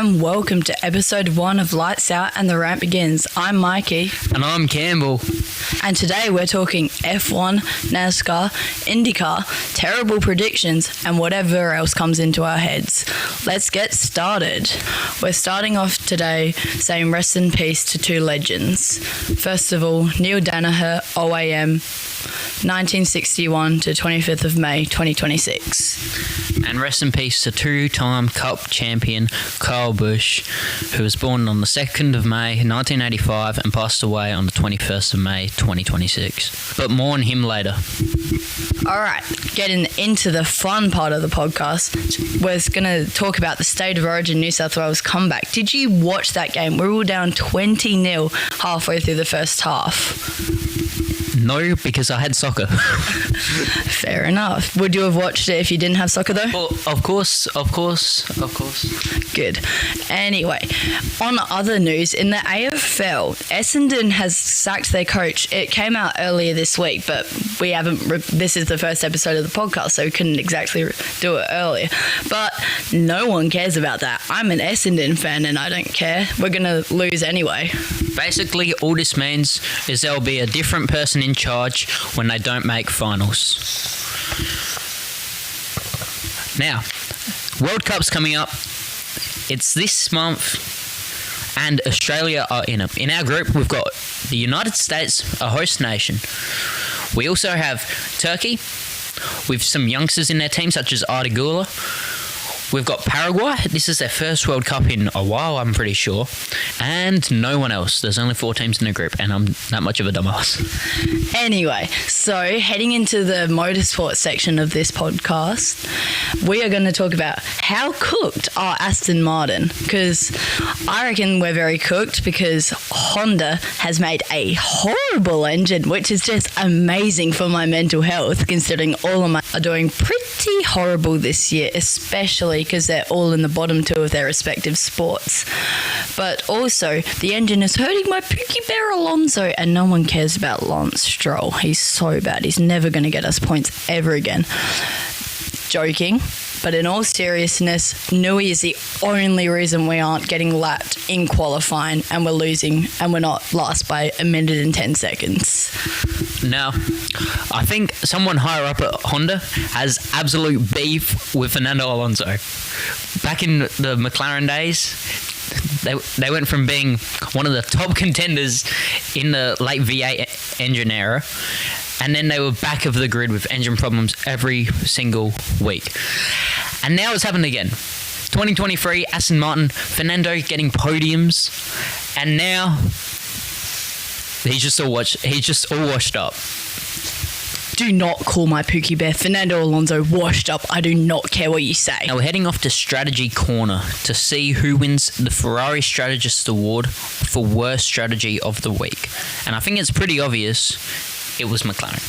and welcome to episode 1 of Lights Out and the Rant Begins. I'm Mikey. And I'm Campbell. And today we're talking F1, NASCAR, IndyCar, terrible predictions, and whatever else comes into our heads. Let's get started. We're starting off today saying rest in peace to two legends. First of all, Neil Danaher, OAM, 1961 to 25th of May 2026. And rest in peace to two-time Cup champion Kyle Busch, who was born on the 2nd of May 1985 and passed away on the 21st of May 2026. But more on him later. Alright, getting into the fun part of the podcast, we're going to talk about the State of Origin New South Wales comeback. Did you watch that game? We were down 20-0 halfway through the first half. No, because I had soccer. Fair enough. Would you have watched it if you didn't have soccer though? Well, of course. Good. Anyway, on other news, in the AFL, Essendon has sacked their coach. It came out earlier this week, but we haven't. This is the first episode of the podcast, so we couldn't exactly do it earlier. But no one cares about that. I'm an Essendon fan and I don't care. We're going to lose anyway. Basically, all this means is there'll be a different person in charge when they don't make finals. Now, World Cup's coming up. It's this month, and Australia are in it. In our group, we've got the United States, a host nation. We also have Turkey, with some youngsters in their team, such as Artigula. We've got Paraguay. This is their first World Cup in a while, I'm pretty sure. And no one else. There's only 4 teams in the group, and I'm that much of a dumbass. Anyway, so heading into the motorsport section of this podcast, we are going to talk about how cooked are Aston Martin. Because I reckon we're very cooked because Honda has made a horrible engine, which is just amazing for my mental health, considering all of mine are doing pretty horrible this year, especially because they're all in the bottom 2 of their respective sports. But also, the engine is hurting my Pookie Bear Alonso, and no one cares about Lance Stroll. He's so bad. He's never going to get us points ever again. Joking. But in all seriousness, Nui is the only reason we aren't getting lapped in qualifying and we're losing and we're not last by 1 minute and 10 seconds. Now, I think someone higher up at Honda has absolute beef with Fernando Alonso. Back in the McLaren days, they went from being one of the top contenders in the late V8 engine era, and then they were back of the grid with engine problems every single week. And now it's happened again. 2023, Aston Martin, Fernando getting podiums, and now he's just all washed up. Do not call my Pookie Bear Fernando Alonso washed up. I do not care what you say. Now we're heading off to Strategy Corner to see who wins the Ferrari Strategist Award for Worst Strategy of the Week. And I think it's pretty obvious it was McLaren.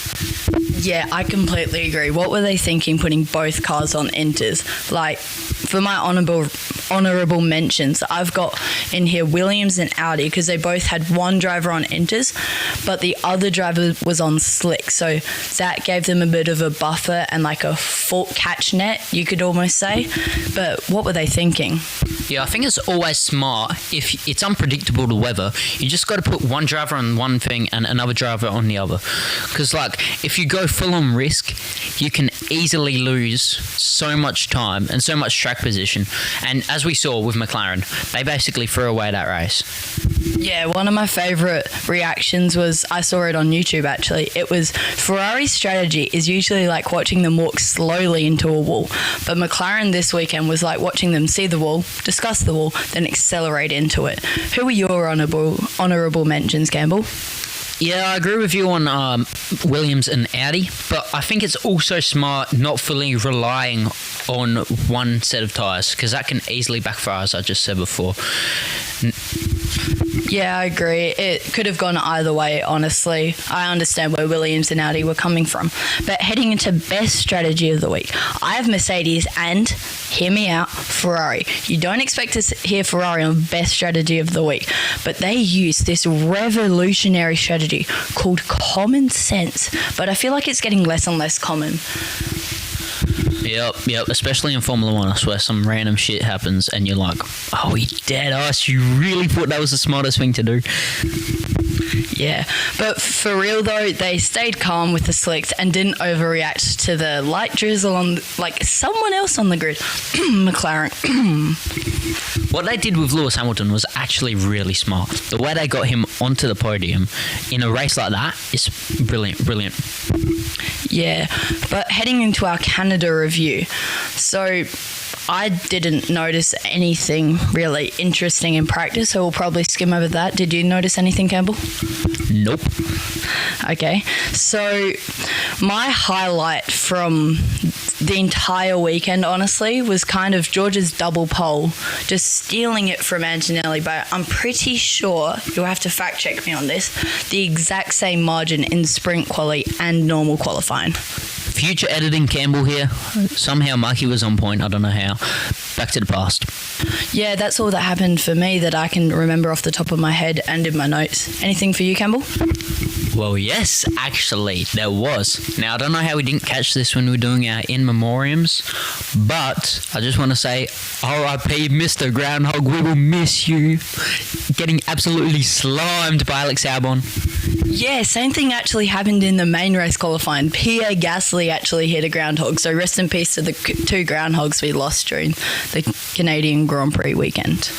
Yeah, I completely agree. What were they thinking putting both cars on inters? Like, for my honourable mentions, I've got in here Williams and Audi because they both had one driver on inters, but the other driver was on slick. So that gave them a bit of a buffer and like a full catch net, you could almost say. But what were they thinking? Yeah, I think it's always smart. If it's unpredictable, the weather, you just got to put one driver on one thing and another driver on the other. Because, like, if you go full on risk, you can easily lose so much time and so much track position. And as we saw with McLaren, they basically threw away that race. Yeah, one of my favourite reactions was, I saw it on YouTube actually, it was Ferrari's strategy is usually like watching them walk slowly into a wall, but McLaren this weekend was like watching them see the wall, discuss the wall, then accelerate into it. Who were your honourable mentions, Campbell? Yeah, I agree with you on Williams and Audi, but I think it's also smart not fully relying on one set of tyres, because that can easily backfire, as I just said before. Yeah, I agree. It could have gone either way, honestly. I understand where Williams and Audi were coming from. But heading into best strategy of the week, I have Mercedes and, hear me out, Ferrari. You don't expect to hear Ferrari on best strategy of the week, but they use this revolutionary strategy called common sense. But I feel like it's getting less and less common. Yep. Especially in Formula One, I swear, some random shit happens and you're like, oh, he dead ass. You really thought that was the smartest thing to do? Yeah, but for real though, they stayed calm with the slicks and didn't overreact to the light drizzle on like someone else on the grid. McLaren. What they did with Lewis Hamilton was actually really smart. The way they got him onto the podium in a race like that is brilliant. Yeah, but heading into our Canada review, so I didn't notice anything really interesting in practice, so we'll probably skim over that. Did you notice anything, Campbell? Nope. Okay, so my highlight from the entire weekend, honestly, was kind of George's double pole, just stealing it from Antonelli, but I'm pretty sure, you'll have to fact check me on this, the exact same margin in sprint quali and normal qualifying. Future editing Campbell here. Somehow Mikey was on point. I don't know how. Back to the past. Yeah, that's all that happened for me that I can remember off the top of my head and in my notes. Anything for you, Campbell? Well, yes, actually, there was. Now, I don't know how we didn't catch this when we were doing our in memoriams, but I just want to say, R.I.P. Mr. Groundhog, we will miss you. Getting absolutely slimed by Alex Albon. Yeah, same thing actually happened in the main race qualifying. Pierre Gasly actually hit a groundhog, so rest in peace to the two groundhogs we lost during the Canadian Grand Prix weekend.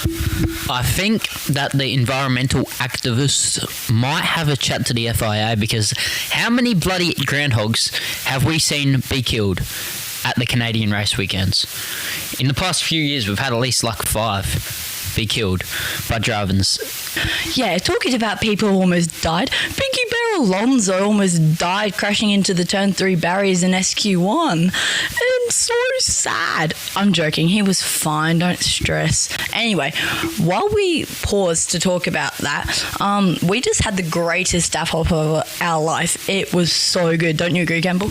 I think that the environmental activists might have a chat to the FIA, because how many bloody groundhogs have we seen be killed at the Canadian race weekends? In the past few years, we've had at least like 5 be killed by drivers. Yeah, talking about people who almost died, Pinky Bear Alonso almost died crashing into the turn 3 barriers in SQ1. And so sad. I'm joking, he was fine, don't stress. Anyway, while we pause to talk about that, we just had the greatest staff hop of our life. It was so good, don't you agree, Campbell?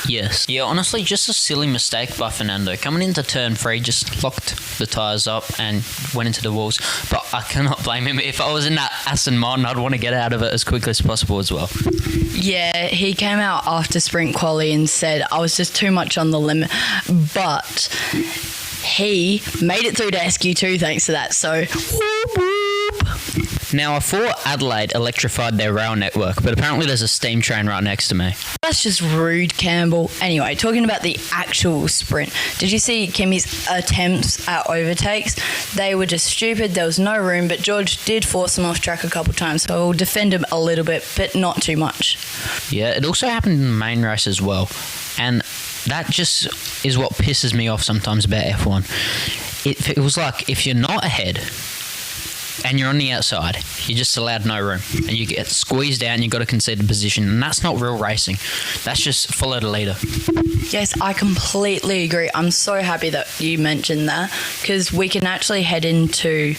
Yes. Yeah, honestly, just a silly mistake by Fernando. Coming into turn 3, just locked the tyres up and went into the walls. But I cannot blame him. If I was in that Aston Martin, I'd want to get out of it as quickly as possible as well. Yeah, he came out after sprint quali and said, I was just too much on the limit. But he made it through to SQ2 thanks to that. So, whoop, whoop. Now, I thought Adelaide electrified their rail network, but apparently there's a steam train right next to me. That's just rude, Campbell. Anyway, talking about the actual sprint, did you see Kimi's attempts at overtakes? They were just stupid. There was no room, but George did force him off track a couple times, so I'll defend him a little bit, but not too much. Yeah, it also happened in the main race as well, and that just is what pisses me off sometimes about F1. It was like, if you're not ahead and you're on the outside, you're just allowed no room, and you get squeezed out and you've got to concede a position, and that's not real racing. That's just follow the leader. Yes, I completely agree. I'm so happy that you mentioned that, because we can actually head into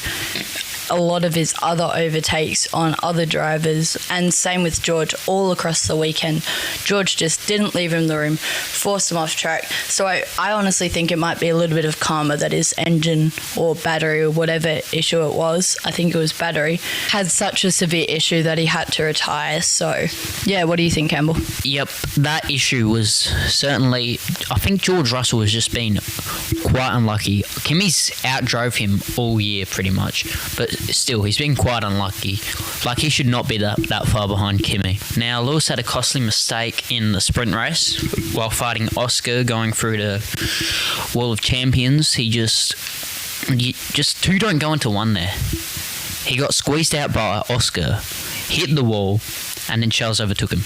a lot of his other overtakes on other drivers, and same with George all across the weekend. George just didn't leave him the room, forced him off track. So I honestly think it might be a little bit of karma that his engine or battery or whatever issue it was, I think it was battery, had such a severe issue that he had to retire. So yeah, what do you think, Campbell? Yep, that issue was certainly, I think George Russell has just been quite unlucky. Kimi's outdrove him all year pretty much, but still, he's been quite unlucky. Like, he should not be that far behind Kimi. Now, Lewis had a costly mistake in the sprint race while fighting Oscar going through the Wall of Champions. He just two don't go into one there. He got squeezed out by Oscar, hit the wall, and then Charles overtook him.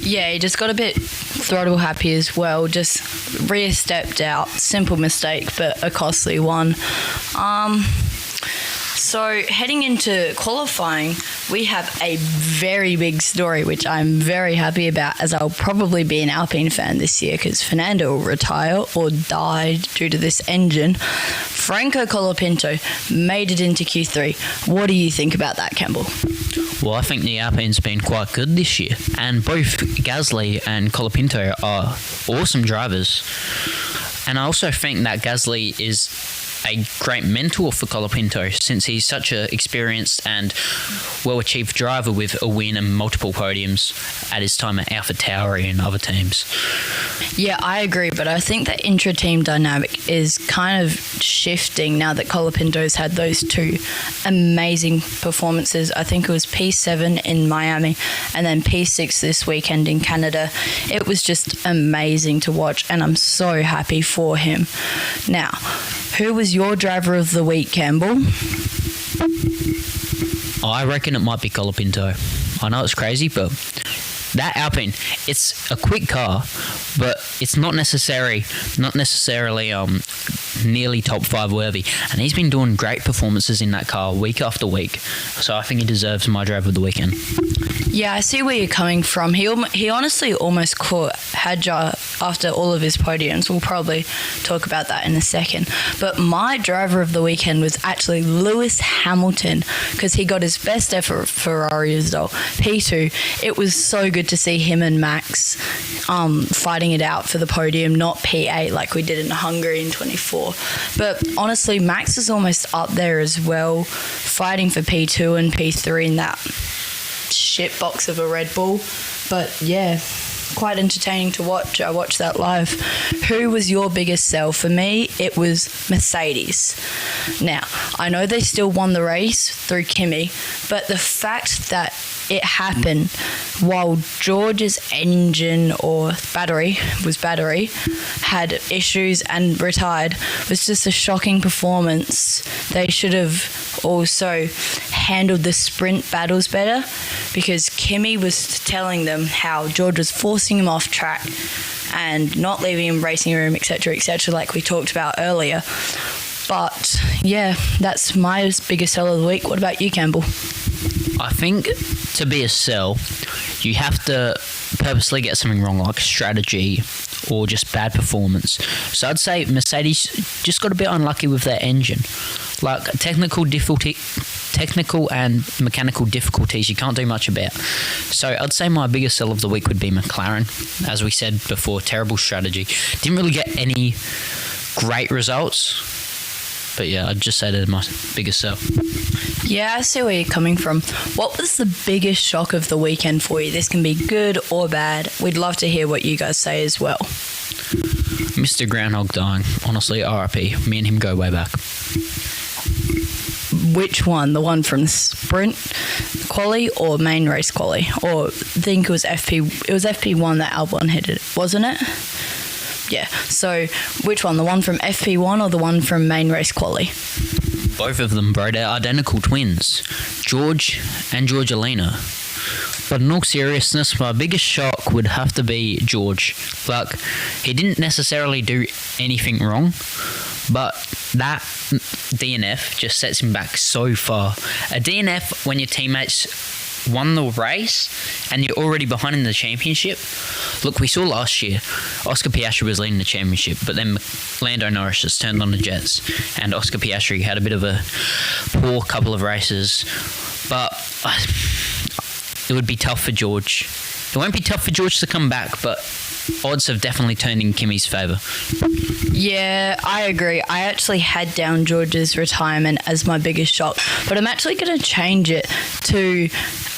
Yeah, he just got a bit throttle happy as well. Just rear stepped out. Simple mistake, but a costly one. So heading into qualifying, we have a very big story, which I'm very happy about, as I'll probably be an Alpine fan this year because Fernando will retire or died due to this engine. Franco Colapinto made it into Q3. What do you think about that, Campbell? Well, I think the Alpine's been quite good this year, and both Gasly and Colapinto are awesome drivers. And I also think that Gasly is a great mentor for Colapinto, since he's such an experienced and well-achieved driver with a win and multiple podiums at his time at AlphaTauri and other teams. Yeah, I agree, but I think the intra-team dynamic is kind of shifting now that Colapinto's had those two amazing performances. I think it was P7 in Miami and then P6 this weekend in Canada. It was just amazing to watch, and I'm so happy for him. Now, who was your driver of the week, Campbell? I reckon it might be Colapinto. I know it's crazy, but that Alpine, it's a quick car, but it's not necessarily nearly top 5 worthy, and he's been doing great performances in that car week after week, so I think he deserves my driver of the weekend. Yeah, I see where you're coming from. He honestly almost caught Hadjar after all of his podiums. We'll probably talk about that in a second. But my driver of the weekend was actually Lewis Hamilton, because he got his best ever Ferrari result, P2. It was so good to see him and Max fighting it out for the podium, not P8 like we did in Hungary in 24. But honestly, Max is almost up there as well, fighting for P2 and P3 in that shit box of a Red Bull. But yeah, quite entertaining to watch. I watched that live. Who was your biggest sell? For me, it was Mercedes. Now, I know they still won the race through Kimi, but the fact that it happened while George's engine or battery had issues and retired was just a shocking performance. They should have also handled the sprint battles better, because Kimi was telling them how George was forcing him off track and not leaving him racing room, etc., like we talked about earlier. But yeah, that's my biggest sell of the week. What about you, Campbell? I think to be a sell, you have to purposely get something wrong, like strategy or just bad performance. So I'd say Mercedes just got a bit unlucky with their engine. Like technical and mechanical difficulties you can't do much about. So I'd say my biggest sell of the week would be McLaren. As we said before, terrible strategy. Didn't really get any great results. But yeah, I'd just say they're my biggest sell. Yeah, I see where you're coming from. What was the biggest shock of the weekend for you? This can be good or bad. We'd love to hear what you guys say as well. Mr. Groundhog dying. Honestly, RIP. Me and him go way back. Which one? The one from sprint quali or main race quali? Or I think it was FP. It was FP1 that Albon hit it, wasn't it? Yeah. So which one? The one from FP1 or the one from main race quali? Both of them, bro. They're identical twins. George and Georgelina. But in all seriousness, my biggest shock would have to be George. Like, he didn't necessarily do anything wrong, but that DNF just sets him back so far. A DNF when your teammates won the race and you're already behind in the championship. Look, we saw last year Oscar Piastri was leading the championship, but then Lando Norris just turned on the jets and Oscar Piastri had a bit of a poor couple of races. But it would be tough for George. It won't be tough for George to come back, but odds have definitely turned in Kimi's favour. Yeah, I agree. I actually had down George's retirement as my biggest shock, but I'm actually going to change it to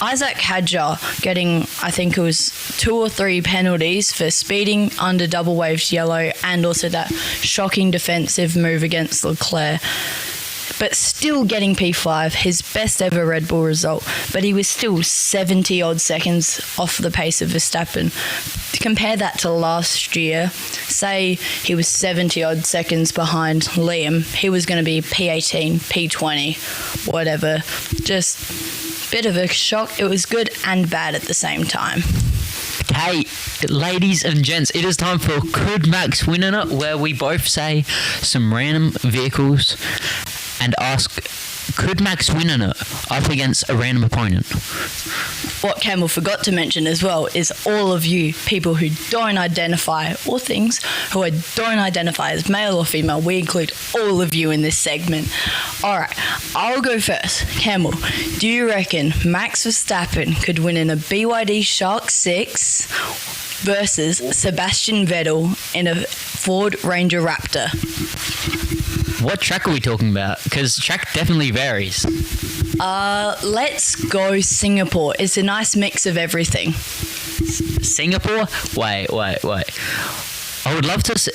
Isaac Hadjar getting, I think it was 2 or 3 penalties for speeding under double waved yellow and also that shocking defensive move against Leclerc. But still getting P5, his best ever Red Bull result, but he was still 70 odd seconds off the pace of Verstappen. Compare that to last year, say he was 70 odd seconds behind Liam, he was going to be P18, P20, whatever. Just a bit of a shock. It was good and bad at the same time. Hey, ladies and gents, it is time for Could Max Win in It, where we both say some random vehicles and ask, could Max win in it up against a random opponent? What Campbell forgot to mention as well is all of you people who don't identify, or things who don't identify as male or female, we include all of you in this segment. Alright, I'll go first. Campbell, do you reckon Max Verstappen could win in a BYD Shark 6 versus Sebastian Vettel in a Ford Ranger Raptor? What track are we talking about? Because track definitely varies. Let's go Singapore. It's a nice mix of everything. Singapore? Wait. I would love to see,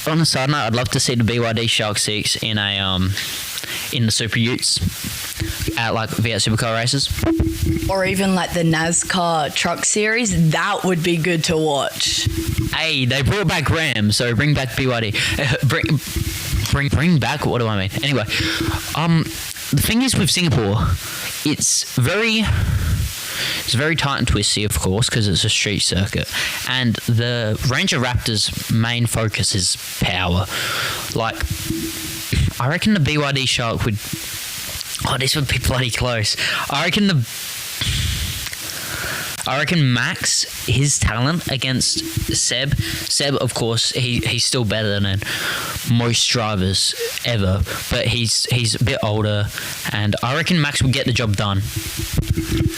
on a side note, I'd love to see the BYD Shark 6 in the Super Utes at like V8 Supercar races. Or even like the NASCAR truck series. That would be good to watch. Hey, they brought back Ram, so bring back BYD. Bring back, what do I mean? Anyway, the thing is with Singapore, it's very tight and twisty, of course, because it's a street circuit. And the Ranger Raptor's main focus is power. Like, I reckon the BYD Shark would... Oh, this would be bloody close. I reckon Max, his talent against Seb, of course, he's still better than most drivers ever, but he's a bit older, and I reckon Max would get the job done.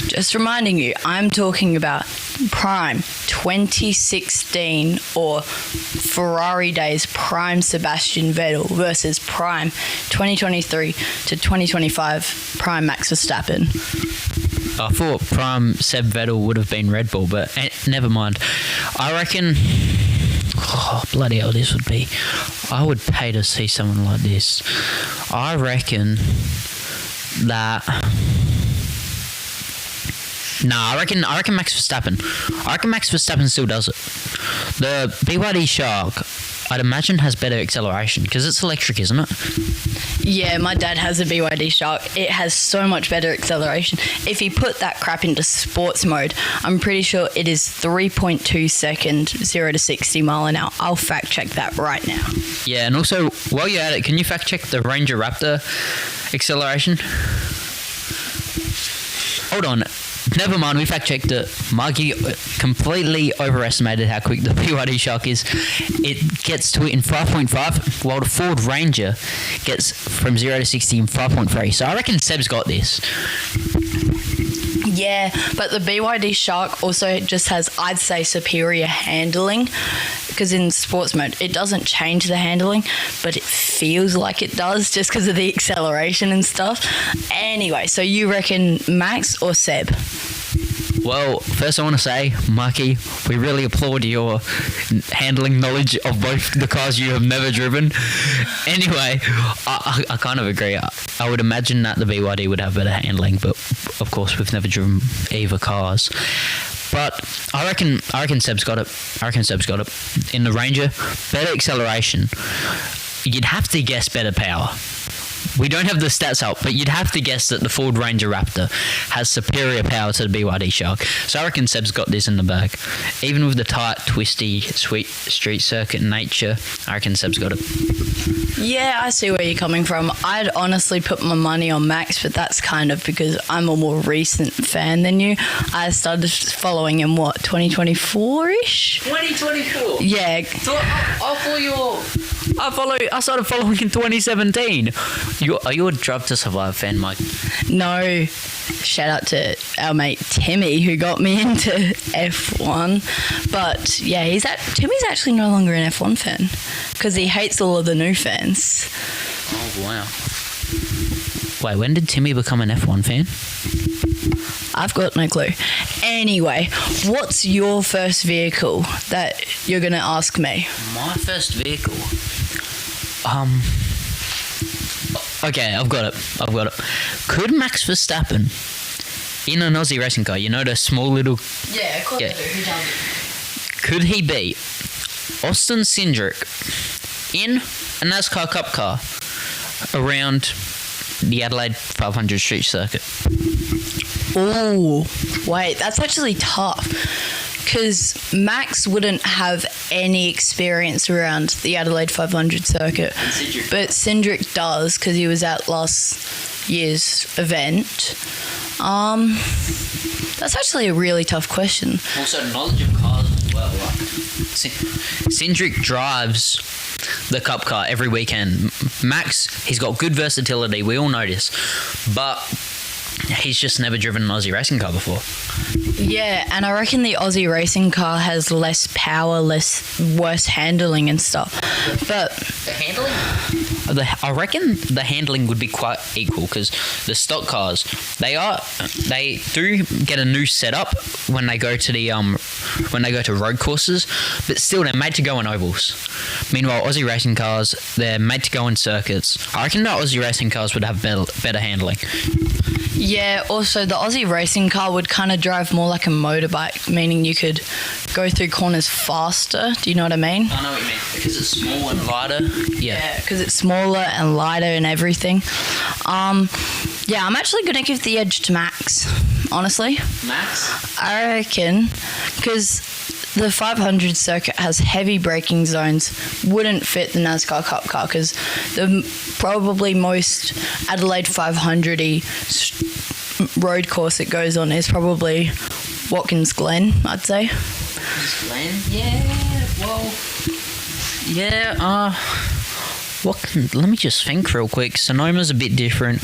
Just reminding you, I'm talking about prime 2016 or Ferrari days prime Sebastian Vettel versus prime 2023 to 2025 prime Max Verstappen. I thought prime Seb Vettel would have been Red Bull, but never mind. I reckon... Oh, bloody hell, this would be... I would pay to see someone like this. I reckon that... I reckon Max Verstappen. I reckon Max Verstappen still does it. The BYD Shark, I'd imagine, has better acceleration because it's electric, isn't it? Yeah, my dad has a BYD Shark. It has so much better acceleration. If he put that crap into sports mode, I'm pretty sure it is 3.2 second 0 to 60 mile an hour. I'll fact check that right now. Yeah, and also, while you're at it, can you fact check the Ranger Raptor acceleration? Hold on. Never mind, we fact-checked it. Marky completely overestimated how quick the BYD Shark is. It gets to it in 5.5, while the Ford Ranger gets from 0 to 60 in 5.3. So I reckon Seb's got this. Yeah, but the BYD Shark also just has, I'd say, superior handling, because in sports mode, it doesn't change the handling, but it feels like it does just because of the acceleration and stuff. Anyway, so you reckon Max or Seb? Well, first I want to say, Mikey, we really applaud your handling knowledge of both the cars you have never driven. Anyway, I kind of agree. I would imagine that the BYD would have better handling, but of course we've never driven either cars. But I reckon Seb's got it. In the Ranger, better acceleration. You'd have to guess better power. We don't have the stats up, but you'd have to guess that the Ford Ranger Raptor has superior power to the BYD Shark. So I reckon Seb's got this in the bag. Even with the tight, twisty, sweet street circuit nature, I reckon Seb's got it. Yeah, I see where you're coming from. I'd honestly put my money on Max, but that's kind of because I'm a more recent fan than you. I started following him, 2024-ish? 2024? Yeah. So I started following in 2017. Are you a Drive to Survive fan, Mike? No. Shout out to our mate Timmy who got me into F1. But yeah, Timmy's actually no longer an F1 fan because he hates all of the new fans. Oh, wow. Wait, when did Timmy become an F1 fan? I've got no clue. Anyway, what's your first vehicle that you're going to ask me? My first vehicle? Okay, I've got it. Could Max Verstappen, in an Aussie racing car, you know, the small little... Yeah, of course I do. Who doesn't? Could he be Austin Cindric in a NASCAR Cup car around the Adelaide 500 street circuit? Oh, wait, that's actually tough. Because Max wouldn't have any experience around the Adelaide 500 circuit. But Cindric does, because he was at last year's event. That's actually a really tough question. Also, knowledge of cars as well. Cindric drives the Cup car every weekend. Max, he's got good versatility. We all know this. But he's just never driven an Aussie racing car before. Yeah, and I reckon the Aussie racing car has less power, worse handling and stuff. But the handling? I reckon the handling would be quite equal because the stock cars they do get a new setup when they go to the road courses, but still they're made to go on ovals. Meanwhile, Aussie racing cars, they're made to go in circuits. I reckon the Aussie racing cars would have better handling. Yeah, also the Aussie racing car would kind of drive more like a motorbike, meaning you could go through corners faster. Do you know what I mean? I know what you mean, because it's small and lighter. Yeah, because it's smaller and lighter and everything. Yeah, I'm actually going to give the edge to Max, honestly. Max? I reckon, because the 500 circuit has heavy braking zones, wouldn't fit the NASCAR Cup car, because the probably most Adelaide 500-y road course it goes on is probably Watkins Glen, I'd say. Glen? Yeah, well... Yeah, let me just think real quick. Sonoma's a bit different.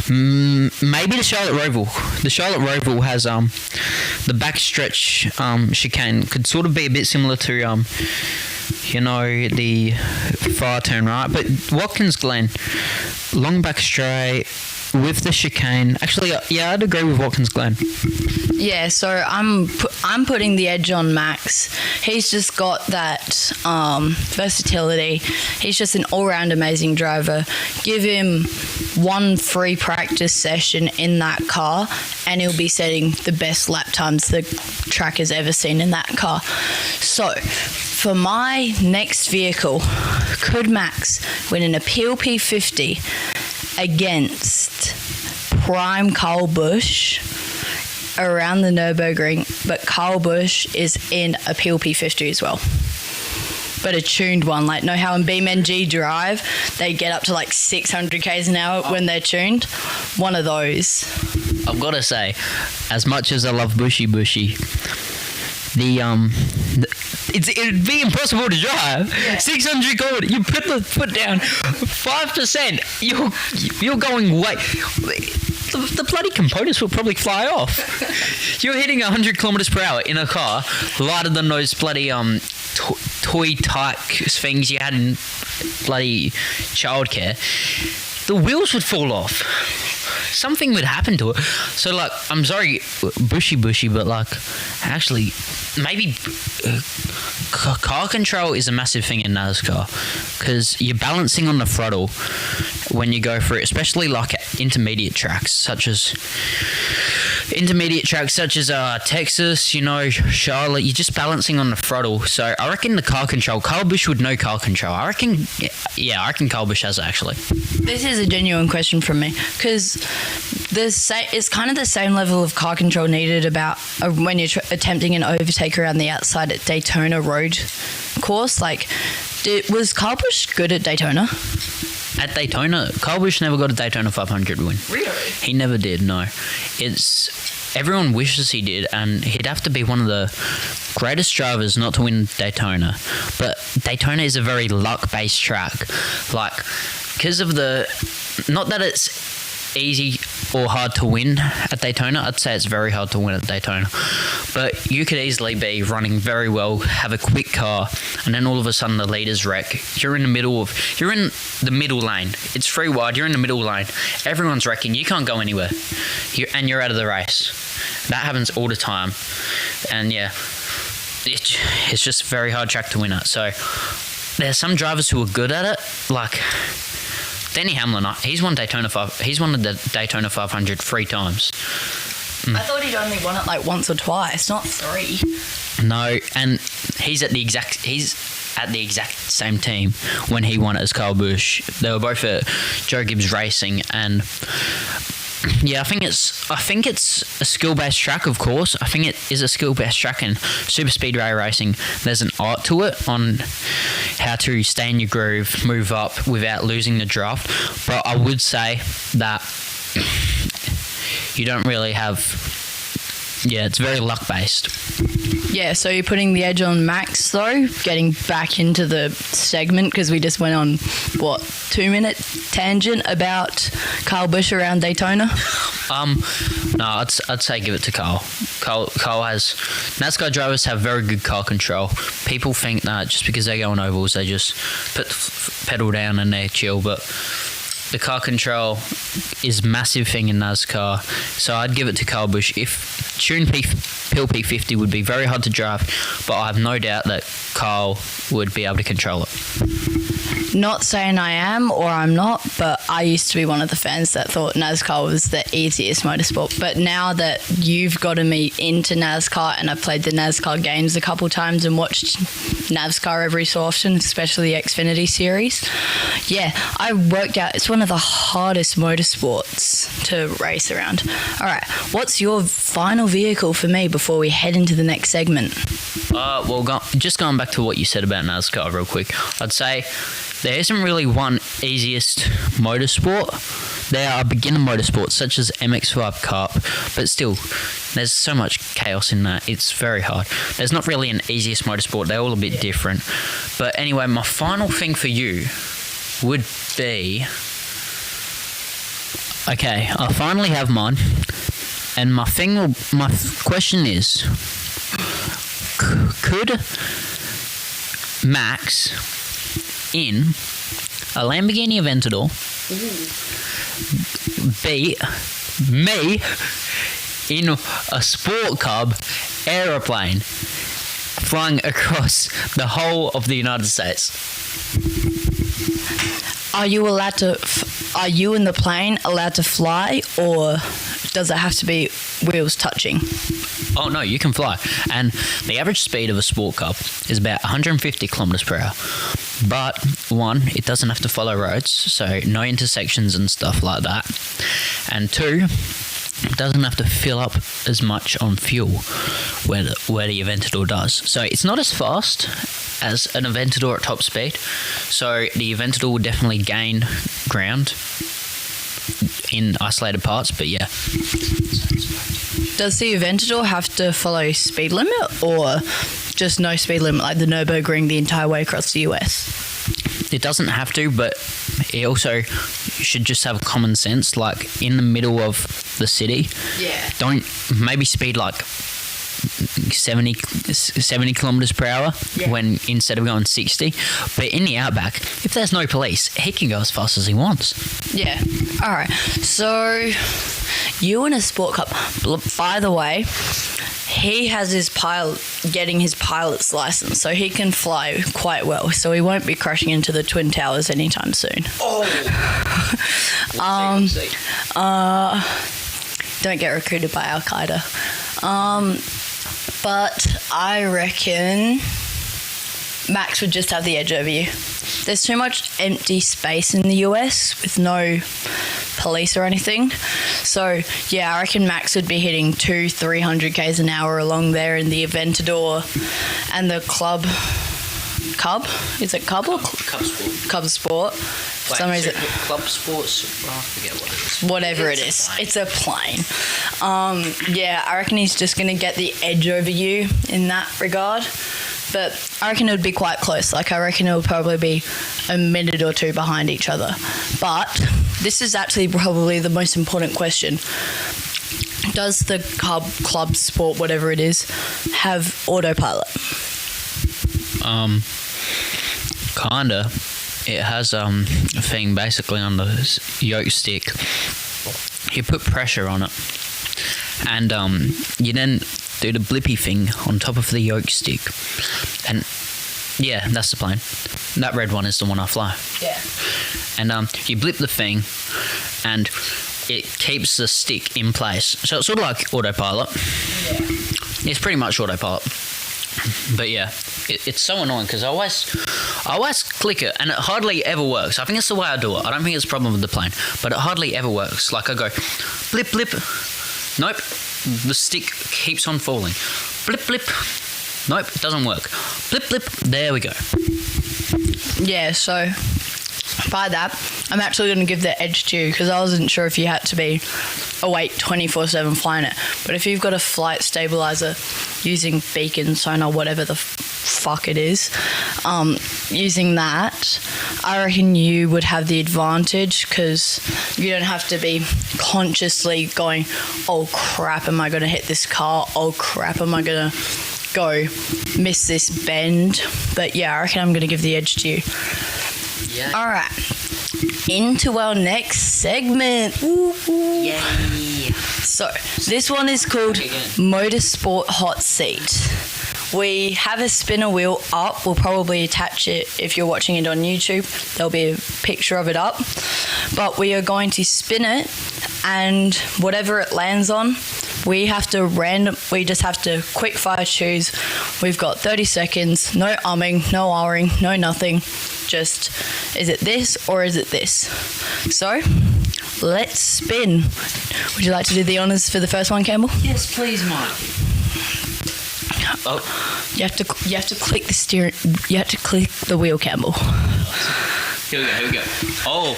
Maybe the Charlotte Roval. The Charlotte Roval has the backstretch chicane could sort of be a bit similar to the far turn right, but Watkins Glen, long back straight with the chicane. Actually, yeah, I'd agree with Watkins Glen. Yeah, so I'm putting the edge on Max. He's just got that versatility. He's just an all-round amazing driver. Give him one free practice session in that car and he'll be setting the best lap times the track has ever seen in that car. So, for my next vehicle, could Max win an Appeal P50 against prime Kyle Busch around the Nürburgring, but Kyle Busch is in Appeal P50 as well, but a tuned one. Like, know how in BeamNG Drive they get up to like 600 k's an hour when they're tuned? One of those. I've got to say, as much as I love Bushy, it'd be impossible to drive. Yeah. 600 km, you put the foot down 5%, you're going way. The bloody components will probably fly off. You're hitting 100 kilometers per hour in a car lighter than those bloody toy type things you had in bloody childcare. The wheels would fall off. Something would happen to it. So, like, I'm sorry, bushy, but, like, actually, maybe car control is a massive thing in NASCAR because you're balancing on the throttle when you go through, especially, like, intermediate tracks such as Texas, Charlotte. You're just balancing on the throttle. So I reckon the car control, Kyle Busch would know car control. I reckon Kyle Busch has it, actually. This is a genuine question from me because it's kind of the same level of car control needed about when you're attempting an overtake around the outside at Daytona road course. Like, was Kyle Busch good at Daytona? At Daytona, Kyle Busch never got a Daytona 500 win. Really? He never did, no. Everyone wishes he did, and he'd have to be one of the greatest drivers not to win Daytona. But Daytona is a very luck-based track. Like, because of not that it's easy or hard to win at Daytona. I'd say it's very hard to win at Daytona. But you could easily be running very well, have a quick car, and then all of a sudden the leaders wreck. You're in the middle lane. It's free wide. You're in the middle lane. Everyone's wrecking. You can't go anywhere. You're out of the race. That happens all the time. And yeah, it's just a very hard track to win at. So there's some drivers who are good at it, like Denny Hamlin. He's won the Daytona 500 3 times. I thought he'd only won it like once or twice, not 3. No, and he's at the exact same team when he won it as Kyle Busch. They were both at Joe Gibbs Racing, and yeah, I think it's a skill-based track, of course. I think it is a skill-based track in super speedway racing. There's an art to it on how to stay in your groove, move up without losing the draft. But I would say that you don't really have Yeah, it's very luck based. Yeah, so you're putting the edge on Max, though, getting back into the segment, because we just went on, 2-minute tangent about Kyle Busch around Daytona? No, I'd say give it to Carl. Carl has... NASCAR drivers have very good car control. People think that just because they go on ovals, they just put the pedal down and they chill, but the car control is a massive thing in NASCAR, so I'd give it to Kyle Busch. If Tune Pill P50 would be very hard to drive, but I have no doubt that Kyle would be able to control it. Not saying I am or I'm not, but I used to be one of the fans that thought NASCAR was the easiest motorsport. But now that you've gotten me into NASCAR, and I've played the NASCAR games a couple times and watched NASCAR every so often, especially the Xfinity series, yeah, I worked out it's one of the hardest motorsports to race around. All right, what's your final vehicle for me before we head into the next segment? Just going back to what you said about NASCAR real quick, I'd say there isn't really one easiest motorsport. There are beginner motorsports such as MX-5 Cup, but still, there's so much chaos in that. It's very hard. There's not really an easiest motorsport. They're all a bit different. But anyway, my final thing for you would be... Okay, I finally have mine. And my question is, could Max in a Lamborghini Aventador beat me in a Sport Cub aeroplane flying across the whole of the United States? Are you allowed to? Are you in the plane allowed to fly, or does it have to be wheels touching? Oh no, you can fly. And the average speed of a Sport Cub is about 150 kilometers per hour. But one, it doesn't have to follow roads, so no intersections and stuff like that. And two, it doesn't have to fill up as much on fuel where the Aventador does. So it's not as fast as an Aventador at top speed. So the Aventador will definitely gain ground in isolated parts, but yeah. Does the Aventador have to follow speed limit, or just no speed limit like the Nürburgring the entire way across the US? It doesn't have to, but it also should just have common sense, like in the middle of the city. Yeah. Don't maybe speed like 70 kilometers per hour when instead of going 60. But in the outback, if there's no police, he can go as fast as he wants. Yeah. All right. So you in a Sport Cup. By the way, he has getting his pilot's license, so he can fly quite well. So he won't be crashing into the Twin Towers anytime soon. Don't get recruited by Al Qaeda. But I reckon Max would just have the edge over you. There's too much empty space in the US with no police or anything. So, yeah, I reckon Max would be hitting 200-300 k's an hour along there in the Aventador and the Cub? Is it Cub or Cub Sport? Cub Sport. For some reason. Club Sports, I forget what it is. Whatever it is. It's a plane. Yeah, I reckon he's just going to get the edge over you in that regard. But I reckon it would be quite close. Like, I reckon it would probably be a minute or two behind each other. But this is actually probably the most important question. Does the Club Sport, whatever it is, have autopilot? Kinda. It has a thing basically on the yoke stick. You put pressure on it, and you then do the blippy thing on top of the yoke stick, and yeah, that's the plane. That red one is the one I fly. Yeah. And you blip the thing, and it keeps the stick in place. So it's sort of like autopilot. Yeah. It's pretty much autopilot. But yeah, it's so annoying because I always click it and it hardly ever works. I think it's the way I do it. I don't think it's a problem with the plane, but it hardly ever works. Like I go, blip, blip. Nope, the stick keeps on falling. Blip, blip. Nope, it doesn't work. Blip, blip. There we go. Yeah, so by that, I'm actually going to give the edge to you because I wasn't sure if you had to be awake 24/7 flying it. But if you've got a flight stabilizer using beacon, sonar, whatever the fuck it is, using that, I reckon you would have the advantage because you don't have to be consciously going, oh crap, am I going to hit this car? Oh crap, am I going to go miss this bend? But yeah, I reckon I'm going to give the edge to you. Yeah. All right, into our next segment. Woo, woo. Yay. So this one is called Motorsport Hot Seat. We have a spinner wheel up. We'll probably attach it if you're watching it on YouTube. There'll be a picture of it up. But we are going to spin it, and whatever it lands on, we just have to quick fire choose. We've got 30 seconds, no umming, no ahhing, no nothing. Just, is it this or is it this? So, let's spin. Would you like to do the honours for the first one, Campbell? Yes, please, Mike. Oh. You have to click the steering. You have to click the wheel, Campbell. Here we go. Oh.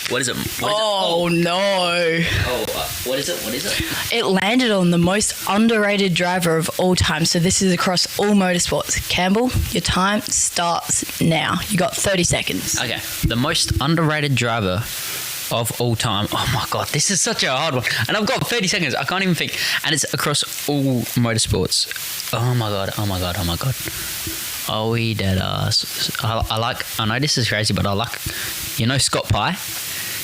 What is it? Oh no. Oh, what is it? It landed on the most underrated driver of all time. So this is across all motorsports. Campbell, your time starts now. You got 30 seconds. Okay. The most underrated driver of all time. Oh my god, this is such a hard one. And I've got 30 seconds. I can't even think. And it's across all motorsports. Oh my god. Are we dead ass? I know this is crazy, but I like, Scott Pye.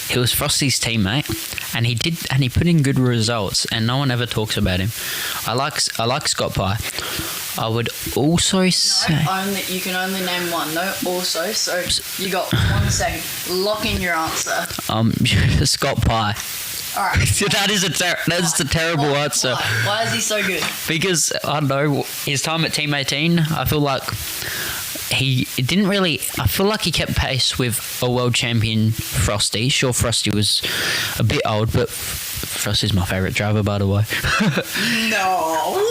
He was Frosty's teammate, and he put in good results, and no one ever talks about him. I like Scott Pye. I would also say you can only name one. No, also. So you got 1 second. Lock in your answer. Scott Pye. All right. That's a terrible answer. Why is he so good? Because I don't know, his time at Team 18, I feel like he kept pace with a world champion Frosty. Sure, Frosty was a bit old, but Frosty's my favourite driver, by the way. No.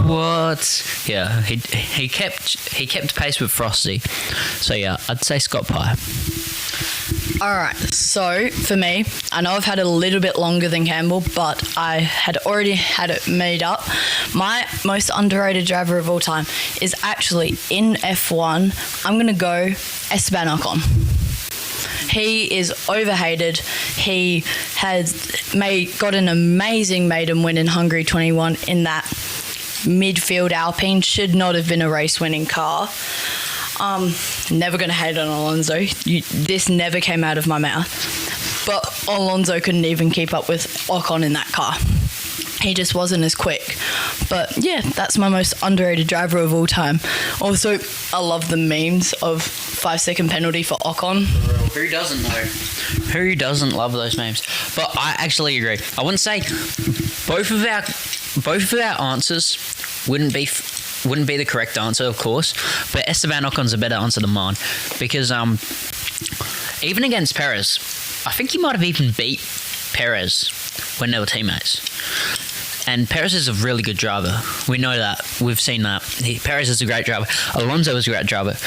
What? Yeah, he kept pace with Frosty. So yeah, I'd say Scott Pye. Alright, so for me, I know I've had a little bit longer than Campbell, but I had already had it made up. My most underrated driver of all time is actually in F1. I'm going to go Esteban Ocon. He is overhated. He got an amazing maiden win in Hungary 21 in that midfield Alpine. Should not have been a race-winning car. Never going to hate on Alonso. This never came out of my mouth. But Alonso couldn't even keep up with Ocon in that car. He just wasn't as quick. But yeah, that's my most underrated driver of all time. Also, I love the memes of 5-second penalty for Ocon. Who doesn't know? Who doesn't love those memes? But I actually agree. I wouldn't say both of our answers wouldn't be the correct answer, of course, but Esteban Ocon's a better answer than mine because even against Perez, I think he might have even beat Perez when they were teammates. And Perez is a really good driver. We know that. We've seen that. Perez is a great driver. Alonso is a great driver.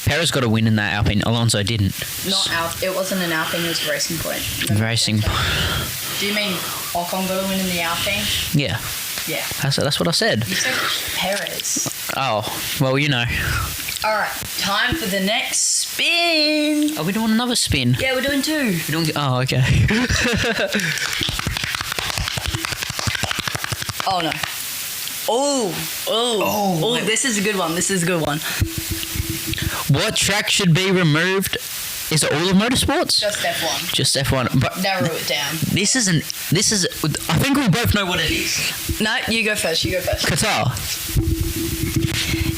Perez got a win in that Alpine. Alonso didn't. It wasn't an Alpine, it was a Racing Point. Racing Point. Do you mean Ocon got a win in the Alpine? Yeah. Yeah. That's what I said. You said Perez. Oh, well, you know. All right, time for the next spin. Are we doing another spin? Yeah, we're doing two. Oh, okay. Oh, no. Oh, this is a good one. What track should be removed? Is it all of motorsports? Just F1. Just F1. But narrow it down. This is. I think we both know what it is. No, you go first. Qatar.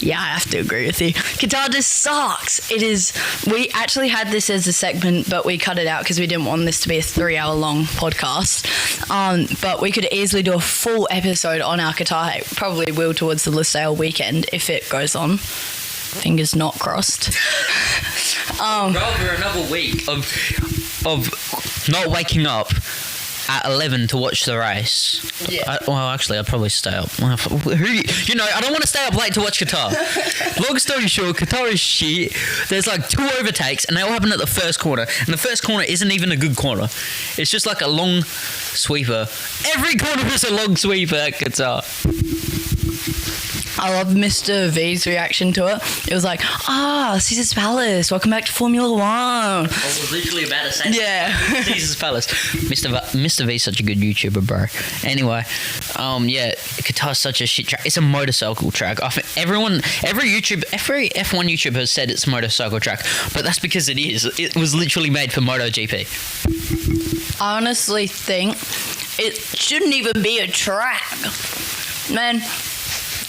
Yeah, I have to agree with you. Qatar just sucks. It is. We actually had this as a segment, but we cut it out because we didn't want this to be a 3-hour-long podcast. But we could easily do a full episode on our Qatar hate. Probably will towards the Lusail weekend if it goes on. Fingers not crossed. Rather another week of not waking up at 11 to watch the race. Yeah. I'd probably stay up. I don't want to stay up late to watch Qatar. Long story short, Qatar is shit. There's like 2 overtakes, and they all happen at the first corner. And the first corner isn't even a good corner. It's just like a long sweeper. Every corner is a long sweeper at Qatar. I love Mr. V's reaction to it. It was like, Caesar's Palace, welcome back to Formula One. I was literally about to say Yeah. Caesar's Palace. Mr. V's such a good YouTuber, bro. Anyway, Qatar's such a shit track. It's a motorcycle track. I think every F1 YouTuber has said it's a motorcycle track, but that's because it is. It was literally made for MotoGP. I honestly think it shouldn't even be a track. Man,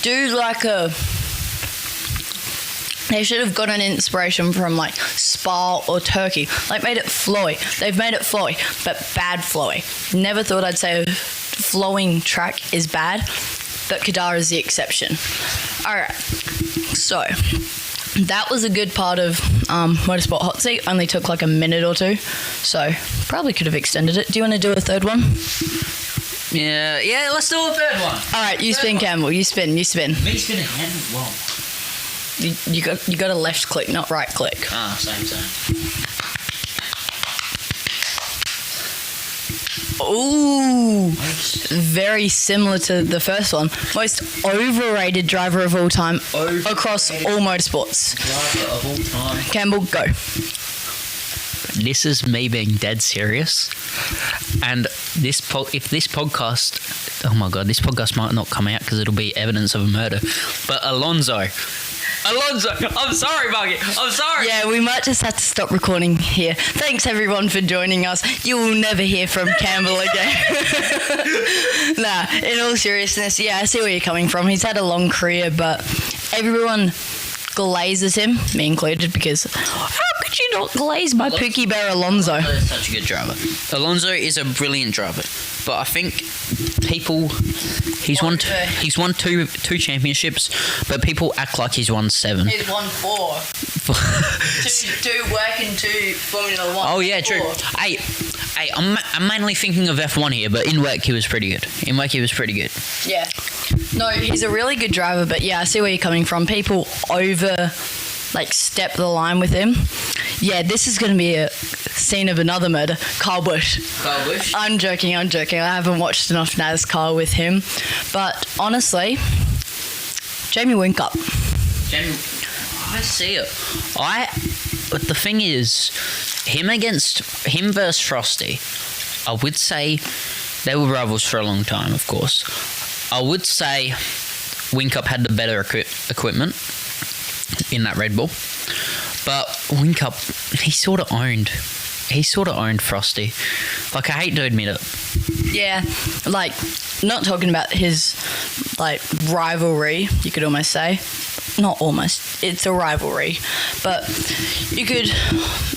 do like they should have gotten inspiration from like Spa or Turkey. Like made it flowy. They've made it flowy, but bad flowy. Never thought I'd say a flowing track is bad, but Qatar is the exception. Alright, so that was a good part of Motorsport Hot Seat. Only took like a minute or 2, so probably could have extended it. Do you want to do a third one? Yeah, let's do a third one. Alright, you spin, Campbell. You spin. Me spinning again? Whoa. You got a left click, not right click. Same. Ooh, very similar to the first one. Most overrated driver of all time across all motorsports. Driver of all time. Campbell, go. This is me being dead serious, and if this podcast, oh my god, this podcast might not come out because it'll be evidence of a murder. But Alonso, I'm sorry, Margie. I'm sorry. Yeah, we might just have to stop recording here. Thanks everyone for joining us. You will never hear from Campbell again. Nah, in all seriousness, yeah, I see where you're coming from. He's had a long career, but everyone glazes him, me included, because how could you not glaze my Pookie Bear Alonso? Alonso's such a good driver. Alonso is a brilliant driver, but I think he's won two championships, but people act like he's won 7. He's won 4. 2 work and 2 Formula 1. Oh yeah, 4. True. Hey, I'm mainly thinking of F1 here, but in work he was pretty good. Yeah. No, he's a really good driver, but yeah, I see where you're coming from. People step the line with him. Yeah, this is going to be a scene of another murder. Kyle Busch. I'm joking. I haven't watched enough NASCAR with him. But honestly, Jamie Whincup. I see it. But the thing is, him versus Frosty, I would say they were rivals for a long time, of course. I would say Whincup had the better equipment in that Red Bull, but Whincup, he sort of owned Frosty. Like, I hate to admit it. Yeah, like, not talking about his rivalry, you could almost say. Not almost, it's a rivalry, but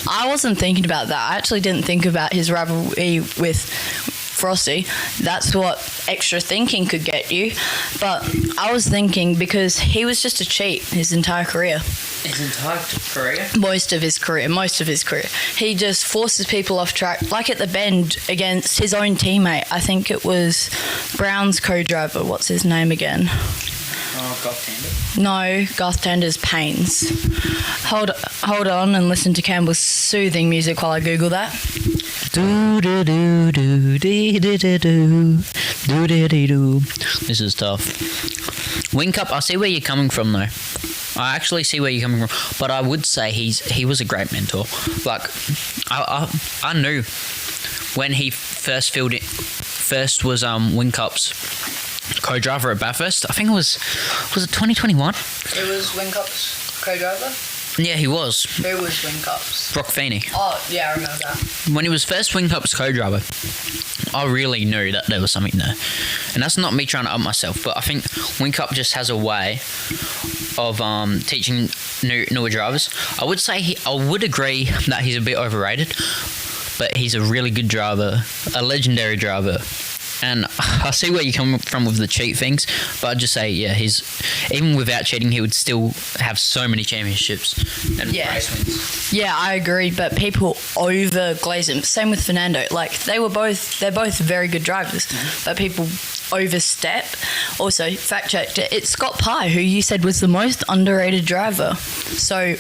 I wasn't thinking about that. I actually didn't think about his rivalry with Frosty. That's what extra thinking could get you. But I was thinking because he was just a cheat his entire career. Most of his career. He just forces people off track, like at the bend against his own teammate. I think it was Brown's co-driver. What's his name again? Garth Tander? No, Garth Tander's Pains. Hold on and listen to Campbell's soothing music while I Google that. This is tough. Whincup, I see where you're coming from though. I actually see where you're coming from, but I would say he was a great mentor. Like, I knew when he first was Whincup's co-driver at Bathurst. I think it was it 2021? It was Whincup's co-driver? Yeah, he was. Who was Whincup's? Brock Feeney. Oh, yeah, I remember that. When he was first Whincup's co-driver, I really knew that there was something there. And that's not me trying to up myself, but I think Whincup just has a way of teaching newer drivers. I would agree that he's a bit overrated, but he's a really good driver, a legendary driver And I see where you come from with the cheat things, but I'd just say, yeah, he's even without cheating, he would still have so many championships and race wins. Yeah, I agree, but people overglaze him. Same with Fernando. Like they're both very good drivers, but people overstep. Also, fact checked it. It's Scott Pye, who you said was the most underrated driver. So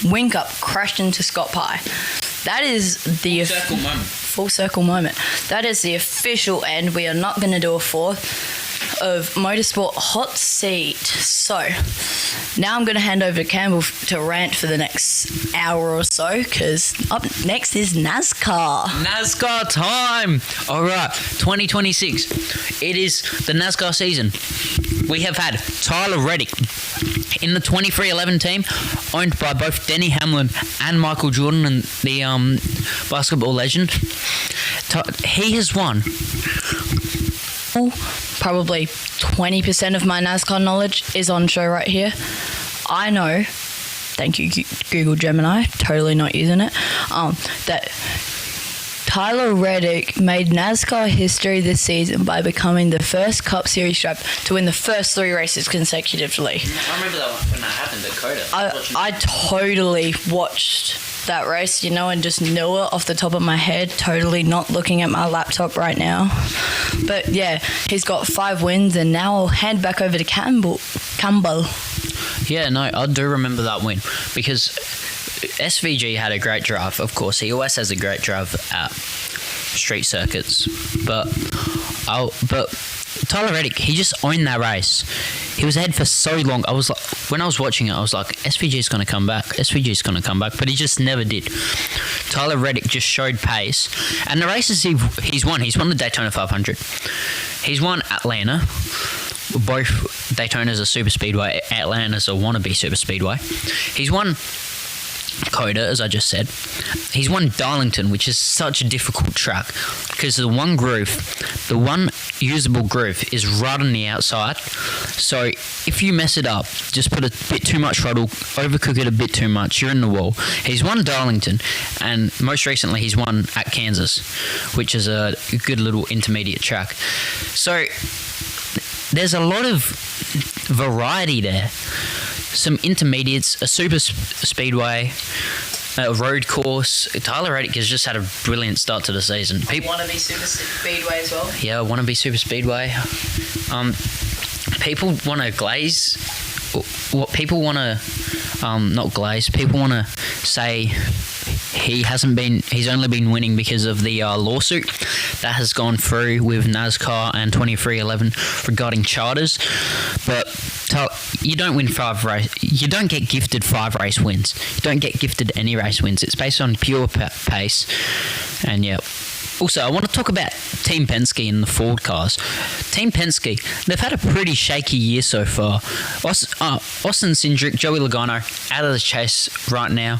Wink Up crashed into Scott Pye. That is the full circle moment. That is the official end. We are not going to do a fourth of Motorsport Hot Seat. So now I'm going to hand over to Campbell to rant for the next hour or so, because up next is NASCAR. NASCAR time! All right, 2026. It is the NASCAR season. We have had Tyler Reddick in the 2311 team, owned by both Denny Hamlin and Michael Jordan, and the basketball legend. He has won. Probably 20% of my NASCAR knowledge is on show right here. I know, thank you Google Gemini, totally not using it, that Tyler Reddick made NASCAR history this season by becoming the first Cup Series driver to win the first 3 races consecutively. I remember that when that happened at Coda. I totally watched that race, and just knew it off the top of my head, totally not looking at my laptop right now. But yeah, he's got 5 wins, and now I'll hand back over to Campbell. Yeah, no, I do remember that win, because SVG had a great drive. Of course, he always has a great drive at street circuits, but Tyler Reddick, he just owned that race. He was ahead for so long. I was like, when I was watching it, I was like, SVG's going to come back. SVG's going to come back, but he just never did. Tyler Reddick just showed pace, and the races he's won. He's won the Daytona 500. He's won Atlanta. Both Daytona's a super speedway. Atlanta's a wannabe super speedway. He's won Coda, as I just said. He's won Darlington, which is such a difficult track, because the one usable groove is right on the outside. So if you mess it up, just put a bit too much throttle, overcook it a bit too much, you're in the wall. He's won Darlington, and most recently he's won at Kansas, which is a good little intermediate track. So there's a lot of variety there. Some intermediates, a super speedway, a road course. Tyler Reddick has just had a brilliant start to the season. Wannabe super speedway as well. Yeah, wannabe super speedway. People want to glaze. What people want to, not glaze. People want to say he's only been winning because of the lawsuit that has gone through with NASCAR and 2311 regarding charters. But you don't win 5 race. You don't get gifted 5 race wins. You don't get gifted any race wins. It's based on pure pace. And yeah. Also, I want to talk about Team Penske and the Ford cars. Team Penske, they've had a pretty shaky year so far. Austin Cindric, Joey Logano, out of the chase right now,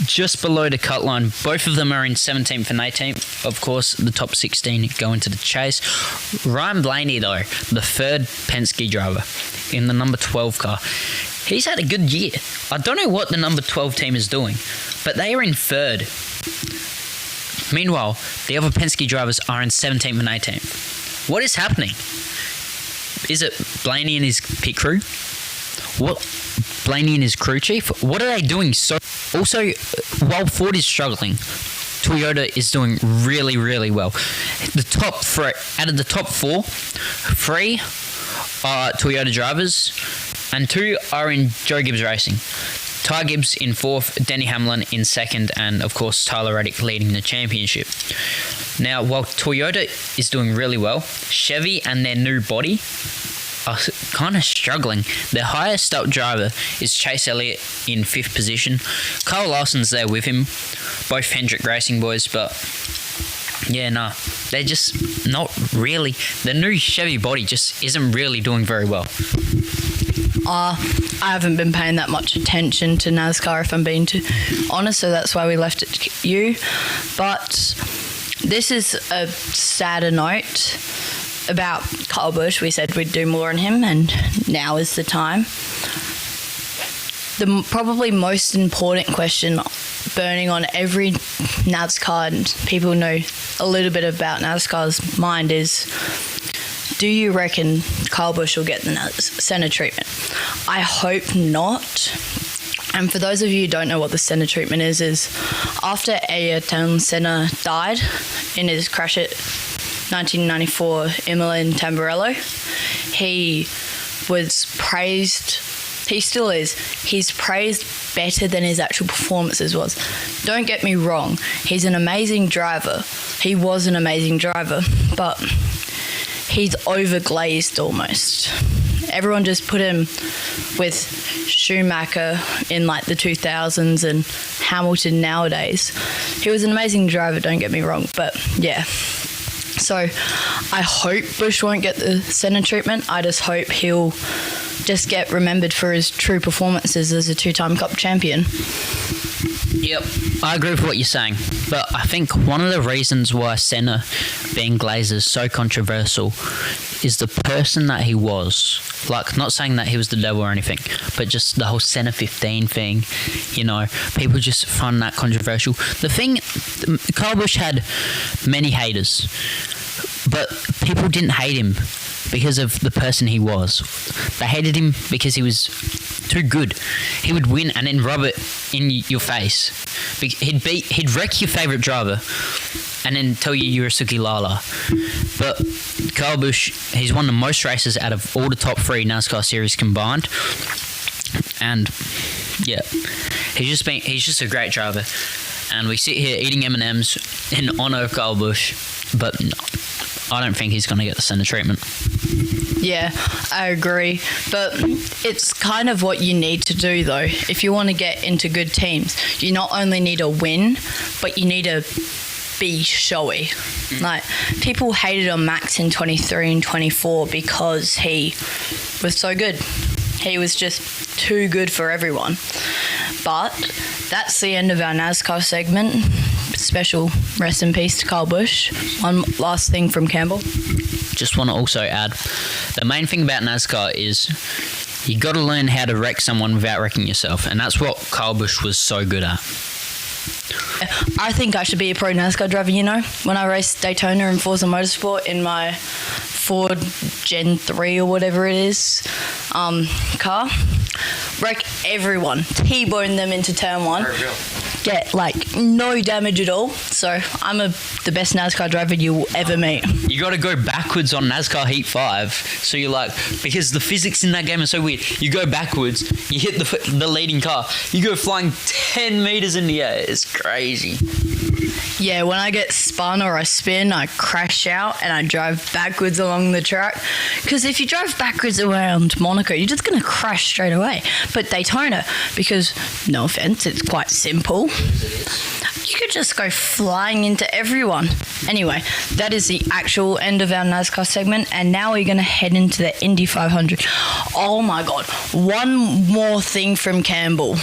just below the cut line. Both of them are in 17th and 18th. Of course, the top 16 go into the chase. Ryan Blaney, though, the 3rd Penske driver in the number 12 car, he's had a good year. I don't know what the number 12 team is doing, but they are in 3rd. Meanwhile, the other Penske drivers are in 17th and 18th. What is happening? Is it Blaney and his pit crew? What? Blaney and his crew chief? What are they doing? So, also, while Ford is struggling, Toyota is doing really, really well. The top 3, out of the top 4, 3 are Toyota drivers, and 2 are in Joe Gibbs Racing. Ty Gibbs in 4th, Denny Hamlin in 2nd, and of course Tyler Reddick leading the championship. Now, while Toyota is doing really well, Chevy and their new body are kind of struggling. Their highest up driver is Chase Elliott in 5th position. Kyle Larson's there with him, both Hendrick Racing boys, but yeah, no, they're just not really. The new Chevy body just isn't really doing very well. I haven't been paying that much attention to NASCAR, if I'm being too honest, so that's why we left it to you. But this is a sadder note about Kyle Busch. We said we'd do more on him, and now is the time. The probably most important question burning on every NASCAR, and people know a little bit about NASCAR's mind is, do you reckon Kyle Busch will get the Senna treatment? I hope not. And for those of you who don't know what the Senna treatment is after Ayrton Senna died in his crash at 1994 Imola in Tamburello, he was praised. He still is. He's praised better than his actual performances was. Don't get me wrong. He's an amazing driver. He was an amazing driver, but he's overglazed almost. Everyone just put him with Schumacher in like the 2000s and Hamilton nowadays. He was an amazing driver, don't get me wrong, but yeah. So I hope Busch won't get the Senna treatment. I just hope he'll just get remembered for his true performances as a two-time Cup champion. Yep, I agree with what you're saying, but I think one of the reasons why Senna being glazed is so controversial is the person that he was. Like, not saying that he was the devil or anything, but just the whole Senna 15 thing, you know, people just find that controversial. The thing, Kyle Busch had many haters, but people didn't hate him because of the person he was. They hated him because he was too good. He would win and then rub it in your face. He'd wreck your favourite driver and then tell you you're a Suki Lala. But Kyle Busch, he's won the most races out of all the top 3 NASCAR series combined. And yeah, he's just a great driver. And we sit here eating M&Ms in honour of Kyle Busch, but no, I don't think he's going to get the Senna treatment. Yeah, I agree. But it's kind of what you need to do, though. If you want to get into good teams, you not only need to win, but you need to be showy. Like, people hated on Max in 23 and 24 because he was so good. He was just too good for everyone. But that's the end of our NASCAR segment. Special rest in peace to Kyle Busch. One last thing from Campbell. Just want to also add, the main thing about NASCAR is you got to learn how to wreck someone without wrecking yourself, and that's what Kyle Busch was so good at. I think I should be a pro NASCAR driver, you know. When I raced Daytona and Forza Motorsport in my Ford Gen 3 or whatever it is car, wreck everyone, T-bone them into turn 1, get like no damage at all. So I'm the best NASCAR driver you will ever meet. You got to go backwards on NASCAR Heat 5, so you're like, because the physics in that game are so weird, you go backwards, you hit the leading car, you go flying 10 meters in the air. It's crazy. Yeah, when I get spun or I spin, I crash out and I drive backwards along the track. Because if you drive backwards around Monaco, you're just going to crash straight away. But Daytona, because, no offense, it's quite simple, you could just go flying into everyone. Anyway, that is the actual end of our NASCAR segment, and now we're going to head into the Indy 500. Oh my God, one more thing from Campbell.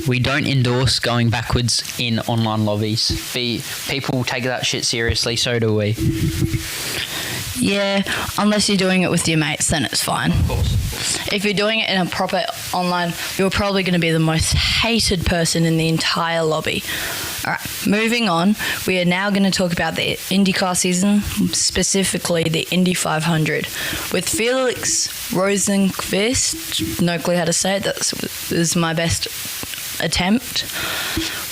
We don't endorse going backwards in online lobbies. People take that shit seriously, so do we. Yeah, unless you're doing it with your mates, then it's fine. Of course. If you're doing it in a proper online, you're probably going to be the most hated person in the entire lobby. All right, moving on. We are now going to talk about the IndyCar season, specifically the Indy 500, with Felix Rosenqvist, no clue how to say it, that was my best attempt,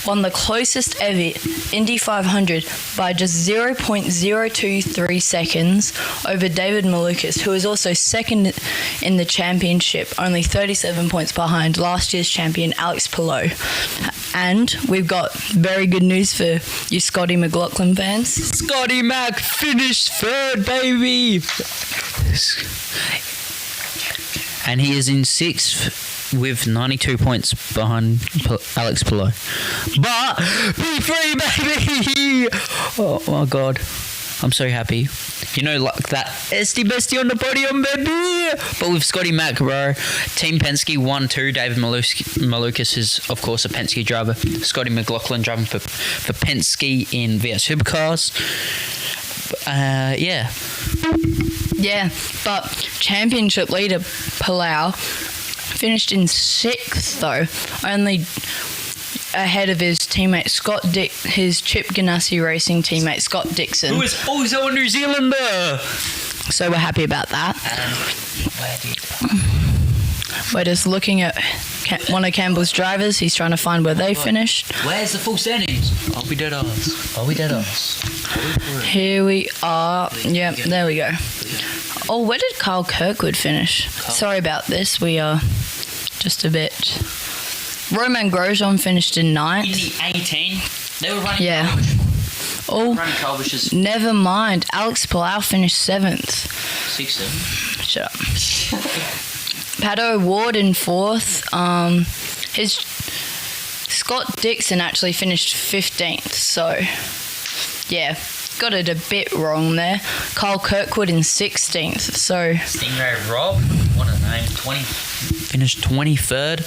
won the closest ever Indy 500 by just 0.023 seconds over David Malukas, who is also second in the championship, only 37 points behind last year's champion Alex Palou. And we've got very good news for you Scotty McLaughlin fans. Scotty Mac finished third, baby! And he is in 6th with 92 points behind Alex Palou. But P3, baby! Oh my God, I'm so happy. You know, like that SD bestie on the podium, baby! But with Scotty Mac, bro, Team Penske 1-2. David Malukas is, of course, a Penske driver. Scotty McLaughlin driving for Penske in VS Supercars. Yeah. Yeah, but championship leader Palau finished in 6th, though, only ahead of his teammate his Chip Ganassi Racing teammate Scott Dixon. Who is also a New Zealander. So we're happy about that. We're just looking at one of Campbell's drivers. He's trying to find where they finished. Where's the full standings? Are we dead ass? Here we are. Yep, there we go. Oh, where did Carl Kirkwood finish? Sorry about this. We are just a bit... Romain Grosjean finished in 9th. In the 18. They were running... Yeah. Oh, never mind. Alex Palau finished 7th. 6th. Shut up. Pato Ward in 4th. His Scott Dixon actually finished 15th. So, yeah, got it a bit wrong there. Kyle Kirkwood in 16th. So, Stingray Rob, what a name, 20. Finished 23rd.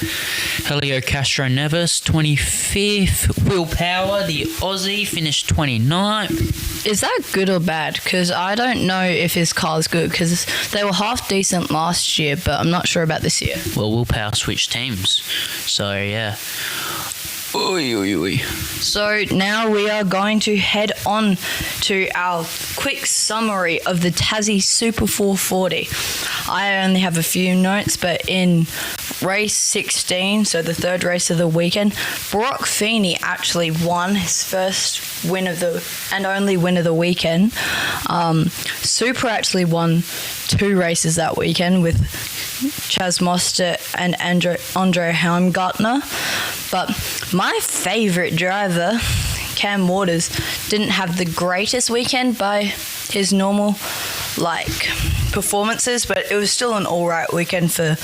Helio Castro Neves, 25th. Will Power, the Aussie, finished 29th. is that good or bad? Because I don't know if his car's good, because they were half decent last year, but I'm not sure about this year. Well, Will Power switched teams. So, yeah. So now we are going to head on to our quick summary of the Tassie Super 440. I only have a few notes, but in race 16, so the third race of the weekend, Brock Feeney actually won his first win of the and only win of the weekend. Super actually won 2 races that weekend with Chaz Mostert and Andre Helmgartner. But my favourite driver, Cam Waters, didn't have the greatest weekend by his normal performances, but it was still an alright weekend for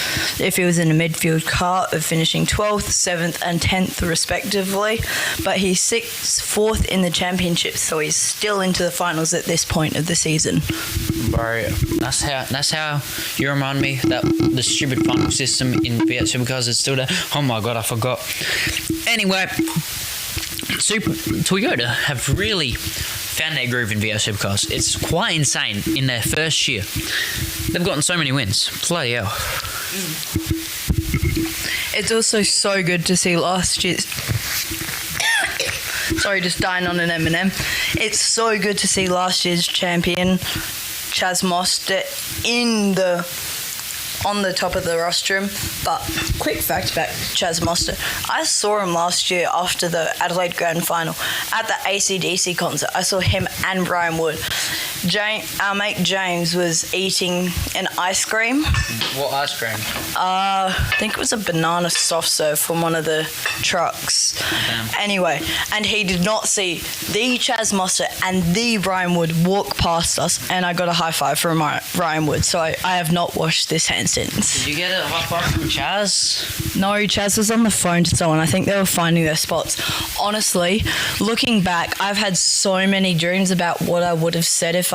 if he was in a midfield car of finishing 12th, 7th and 10th respectively. But he's 4th in the championship, so he's still into the finals at this point of the season. Bro, that's how you remind me that the stupid funnel system in V8 Supercars is still there. Oh my god, I forgot. Anyway, Toyota have really found their groove in V8 Supercars. It's quite insane in their first year. They've gotten so many wins. Bloody hell. It's also so good to see last year's... Sorry, just dying on an M&M. It's so good to see last year's champion, Chaz Mostert, on the top of the rostrum. But quick fact about Chaz Mostert, I saw him last year after the Adelaide Grand Final at the AC/DC concert. I saw him and Brian Wood. Our mate James was eating an ice cream. What ice cream? I think it was a banana soft serve from one of the trucks. Damn. Anyway, and he did not see the Chaz Mostert and the Brian Wood walk past us, and I got a high five from Brian Wood, so I have not washed this hand since. Did you get a high five from Chaz? No, Chaz was on the phone to someone. I think they were finding their spots. Honestly, looking back, I've had so many dreams about what I would have said if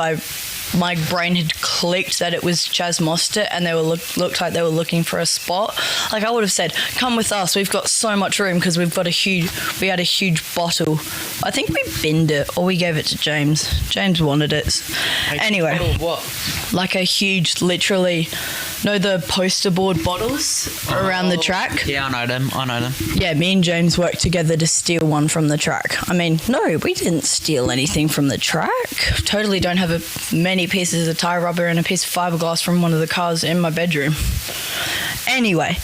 my brain had clicked that it was Chaz Mostert and they were looked like they were looking for a spot. I would have said, "Come with us. We've got so much room because we had a huge bottle. I think we binned it or we gave it to James. James wanted it. Anyway, bottle of what? Like a huge, literally, the poster board bottles around the track. Yeah, I know them. Yeah, me and James worked together to steal one from the track. I mean, no, we didn't steal anything from the track. Totally don't have many pieces of tie rubber and a piece of fiberglass from one of the cars in my bedroom. Anyway,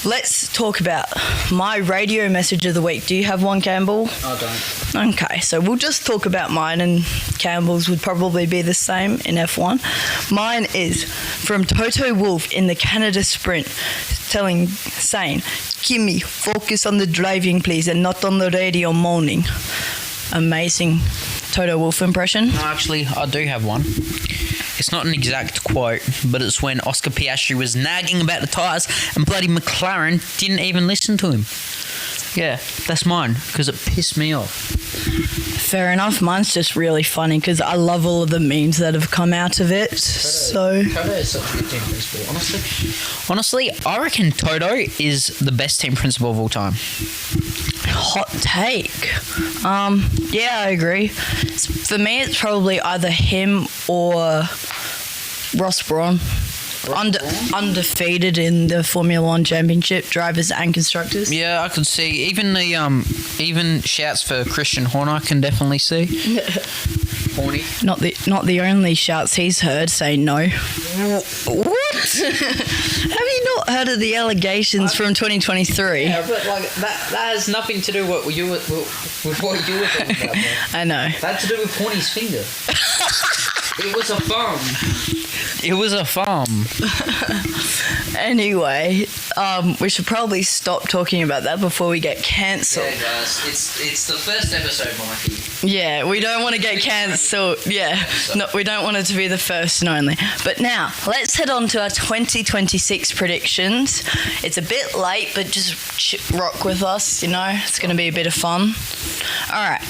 let's talk about my radio message of the week. Do you have one, Campbell? I don't. Okay, so we'll just talk about mine, and Campbell's would probably be the same in F1. Mine is from Toto Wolff in the Canada Sprint, saying, "Kimmy, focus on the driving, please, and not on the radio moaning." Amazing Toto Wolff impression. No, actually, I do have one. It's not an exact quote, but it's when Oscar Piastri was nagging about the tyres and bloody McLaren didn't even listen to him. Yeah, that's mine, because it pissed me off. Fair enough. Mine's just really funny because I love all of the memes that have come out of it. Toto is such a good team principal. Honestly, I reckon Toto is the best team principal of all time. Hot take. Yeah, I agree. For me, it's probably either him or Ross Brawn. undefeated in the Formula One Championship, drivers and constructors. Yeah, I could see. Even the even shouts for Christian Horner, I can definitely see. Horny. Not the only shouts he's heard say no. What? Have you not heard of the allegations from 2023? Yeah, but like that has nothing to do with what you were talking about. Man. I know. That had to do with Horny's finger. It was a farm. It was a farm. Anyway, we should probably stop talking about that before we get cancelled. Yeah, guys, it's the first episode, Mikey. Yeah, we don't want to get cancelled. Yeah, no, we don't want it to be the first and only. But now, let's head on to our 2026 predictions. It's a bit late, but just rock with us, it's going to be a bit of fun. All right,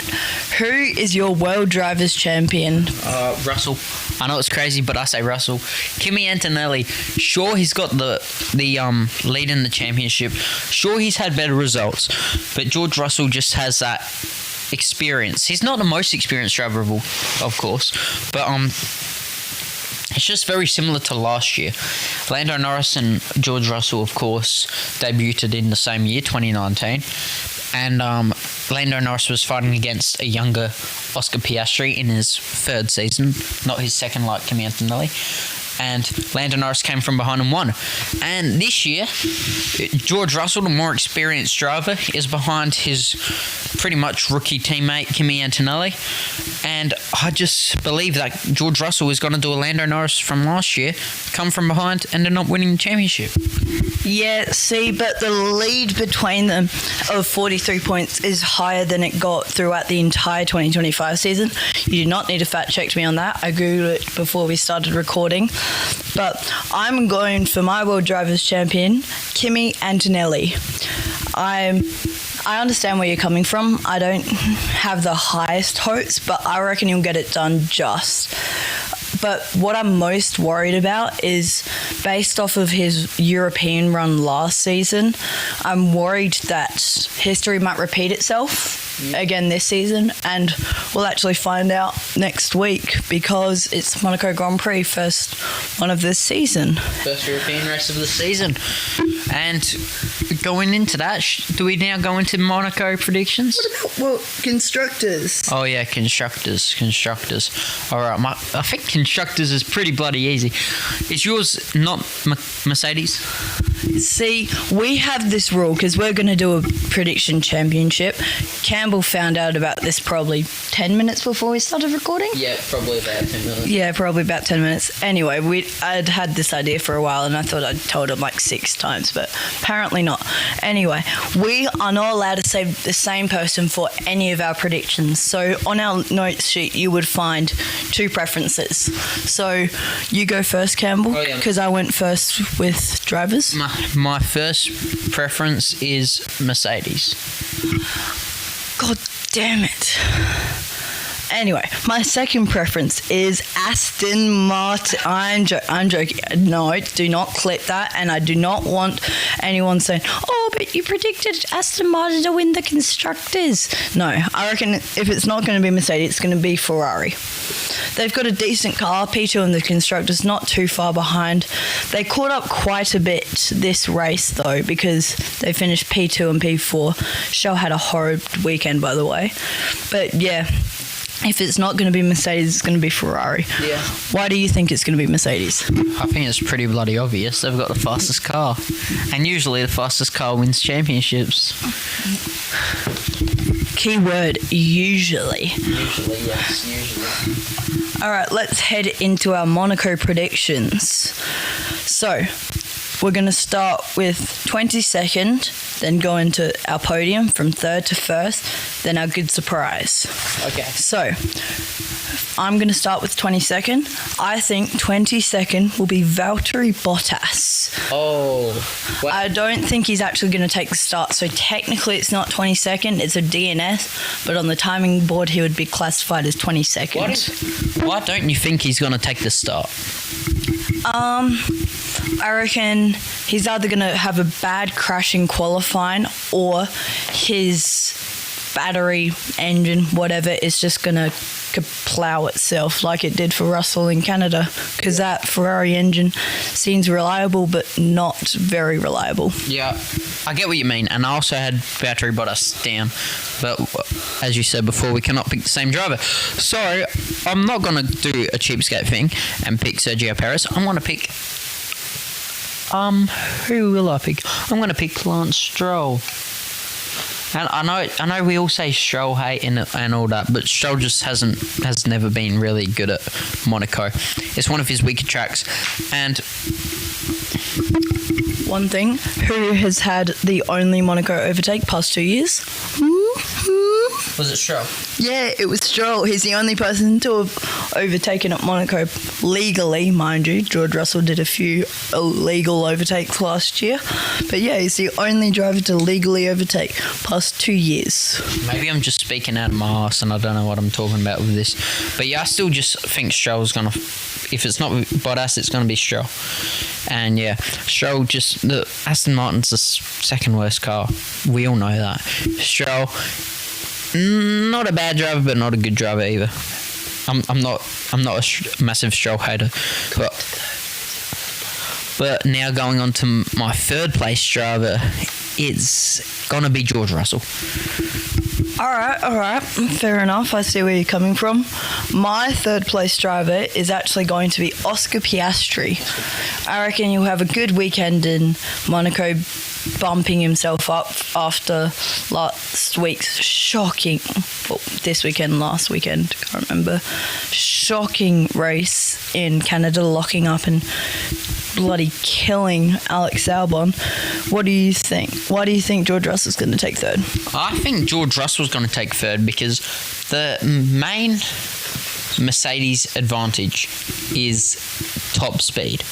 who is your World Drivers' Champion? Russell. I know it's crazy, but I say Russell. Kimi Antonelli, sure he's got the lead in the championship. Sure he's had better results, but George Russell just has that experience. He's not the most experienced driver of course, but it's just very similar to last year. Lando Norris and George Russell, of course, debuted in the same year, 2019. And Lando Norris was fighting against a younger Oscar Piastri in his third season, not his second like Kimi Antonelli. And Lando Norris came from behind and won. And this year, George Russell, the more experienced driver, is behind his pretty much rookie teammate, Kimi Antonelli. And I just believe that George Russell is going to do a Lando Norris from last year, come from behind, and end up winning the championship. Yeah, see, but the lead between them of 43 points is higher than it got throughout the entire 2025 season. You do not need to fact check me on that. I Googled it before we started recording. But I'm going for my World Drivers' Champion, Kimi Antonelli. I understand where you're coming from. I don't have the highest hopes, but I reckon he'll get it done just. But what I'm most worried about is, based off of his European run last season, I'm worried that history might repeat itself again this season, and we'll actually find out next week because it's Monaco Grand Prix, first one of this season. First European race of the season. And going into that, do we now go into Monaco predictions? What about, constructors? Oh yeah, constructors. All right, I think constructors is pretty bloody easy. Is yours not Mercedes? See, we have this rule because we're going to do a prediction championship. Campbell found out about this probably 10 minutes before we started recording. Yeah, probably about 10 minutes. Yeah, probably about 10 minutes. Anyway, I'd had this idea for a while and I thought I'd told him like 6 times, but apparently not. Anyway, we are not allowed to say the same person for any of our predictions. So on our notes sheet, you would find 2 preferences. So you go first, Campbell, because I went first with drivers. My first preference is Mercedes. God damn it. Anyway, my second preference is Aston Martin. I'm joking. No, do not clip that. And I do not want anyone saying, oh, but you predicted Aston Martin to win the constructors. No, I reckon if it's not going to be Mercedes, it's going to be Ferrari. They've got a decent car. P2 and the constructors not too far behind. They caught up quite a bit this race, though, because they finished P2 and P4. Shell had a horrid weekend, by the way. But, yeah, if it's not going to be Mercedes, it's going to be Ferrari. Yeah. Why do you think it's going to be Mercedes? I think it's pretty bloody obvious. They've got the fastest car. And usually the fastest car wins championships. Keyword, usually. Usually, yes, usually. All right, let's head into our Monaco predictions. So, we're going to start with 22nd, then go into our podium from 3rd to 1st, then our good surprise. Okay. So, I'm going to start with 22nd. I think 22nd will be Valtteri Bottas. Oh. What? I don't think he's actually going to take the start. So technically it's not 22nd, it's a DNS, but on the timing board he would be classified as 22nd. Why don't you think he's going to take the start? I reckon he's either going to have a bad crash in qualifying or his battery, engine, whatever, is just going to plow itself like it did for Russell in Canada, because that Ferrari engine seems reliable but not very reliable. Yeah, I get what you mean, and I also had Valtteri Bottas down, but as you said before, we cannot pick the same driver. So I'm not going to do a cheapskate thing and pick Sergio Perez. I'm going to pick who will I pick? I'm going to pick Lance Stroll. And I know we all say Stroll hate and all that, but Stroll just has never been really good at Monaco. It's one of his weaker tracks. And one thing, who has had the only Monaco overtake past 2 years? Was it Stroll? Yeah, it was Stroll. He's the only person to have overtaken at Monaco legally, mind you. George Russell did a few illegal overtakes last year. But yeah, he's the only driver to legally overtake past 2 years. Maybe I'm just speaking out of my arse and I don't know what I'm talking about with this. But yeah, I still just think Stroll's going to... If it's not Bottas, it's going to be Stroll. And yeah, Stroll just... The Aston Martin's the second worst car. We all know that. Stroll... Not a bad driver, but not a good driver either. I'm not a massive Stroll hater, but now going on to my third place driver, it's gonna be George Russell. All right, fair enough. I see where you're coming from. My third place driver is actually going to be Oscar Piastri. I reckon he'll have a good weekend in Monaco, bumping himself up after last week's last weekend, can't remember, shocking race in Canada, locking up and bloody killing Alex Albon. What do you think? Why do you think George Russell's going to take third? I think George Russell's going to take third because the main Mercedes advantage is top speed.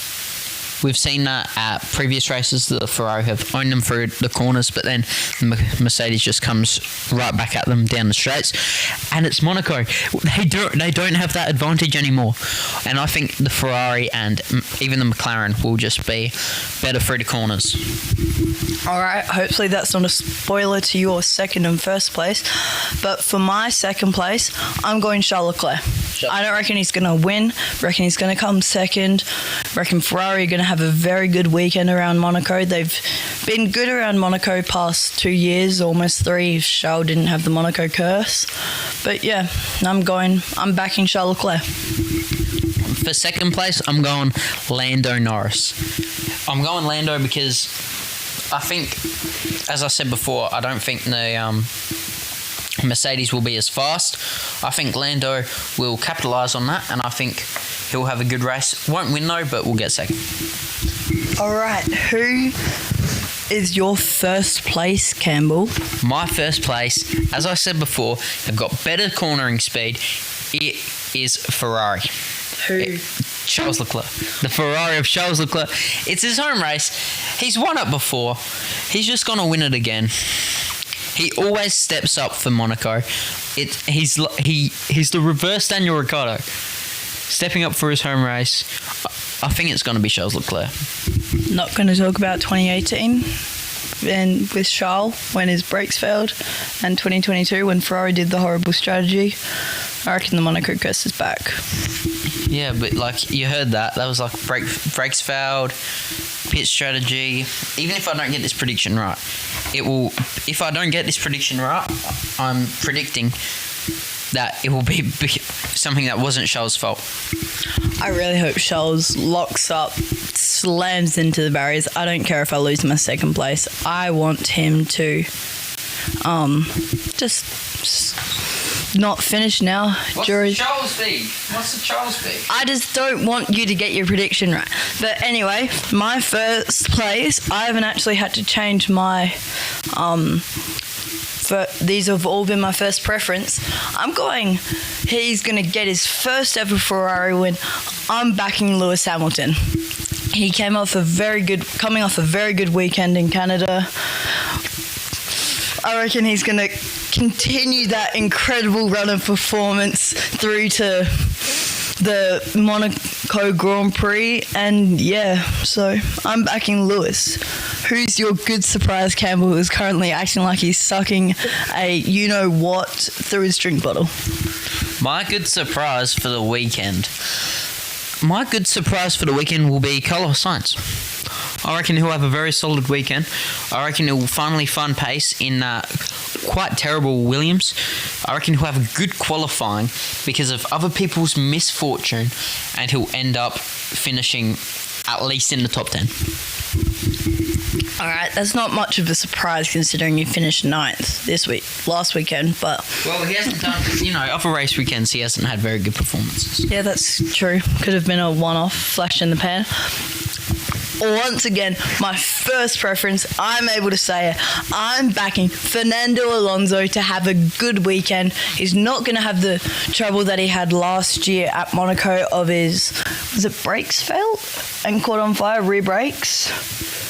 We've seen that at previous races. The Ferrari have owned them through the corners, but then the Mercedes just comes right back at them down the straights. And it's Monaco. They don't have that advantage anymore. And I think the Ferrari and even the McLaren will just be better through the corners. All right, hopefully that's not a spoiler to your second and first place. But for my second place, I'm going Charles Leclerc. I don't reckon he's going to win. Reckon he's going to come second. Reckon Ferrari are going to have a very good weekend around Monaco. They've been good around Monaco past 2 years, almost 3 if Charles didn't have the Monaco curse. But yeah, I'm backing Charles Leclerc. For second place, I'm going Lando Norris. I'm going Lando because I think, as I said before, I don't think the Mercedes will be as fast. I think Lando will capitalise on that, and I think he'll have a good race. Won't win though, but we'll get second. All right, who is your first place, Campbell? My first place, as I said before, have got better cornering speed. It is Ferrari. Who? Charles Leclerc. The Ferrari of Charles Leclerc. It's his home race. He's won it before. He's just going to win it again. He always steps up for Monaco. He's the reverse Daniel Ricciardo. Stepping up for his home race. I think it's going to be Charles Leclerc. Not going to talk about 2018 and with Charles when his brakes failed, and 2022 when Ferrari did the horrible strategy. I reckon the Monaco curse is back. Yeah, but like you heard that was like brakes failed, pit strategy. Even if I don't get this prediction right, it will. If I don't get this prediction right, I'm predicting that it will be something that wasn't Charles' fault. I really hope Charles locks up, slams into the barriers. I don't care if I lose my second place. I want him to just not finish now. What's the Charles fee? I just don't want you to get your prediction right. But anyway, my first place, I haven't actually had to change my these have all been my first preference. He's going to get his first ever Ferrari win. I'm backing Lewis Hamilton. He coming off a very good weekend in Canada. I reckon he's going to continue that incredible run of performance through to the Monaco Grand Prix, and yeah, so I'm backing Lewis. Who's your good surprise, Campbell, who's currently acting like he's sucking a you-know-what through his drink bottle? My good surprise for the weekend. Will be Carlos Sainz. I reckon he'll have a very solid weekend. I reckon he'll finally find pace in quite terrible Williams. I reckon he'll have a good qualifying because of other people's misfortune, and he'll end up finishing at least in the top 10. All right, that's not much of a surprise considering he finished 9th last weekend, but... Well, he hasn't done, other race weekends he hasn't had very good performances. Yeah, that's true. Could have been a one-off flash in the pan. Once again, my first preference, I'm able to say it, I'm backing Fernando Alonso to have a good weekend. He's not going to have the trouble that he had last year at Monaco of his, was it brakes failed and caught on fire, rear brakes?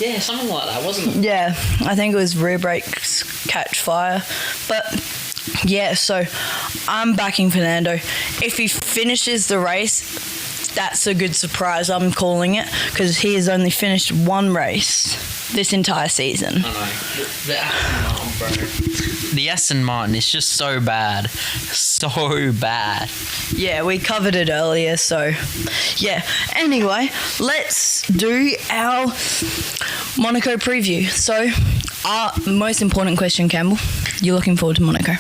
Yeah, something like that, wasn't it? Yeah, I think it was rear brakes catch fire. But yeah, so I'm backing Fernando. If he finishes the race, that's a good surprise, I'm calling it, because he has only finished one race this entire season. I know. The Aston Martin, bro. The Aston Martin is just so bad. So bad. Yeah, we covered it earlier, so yeah. Anyway, let's do our Monaco preview. So, our most important question, Campbell, you looking forward to Monaco?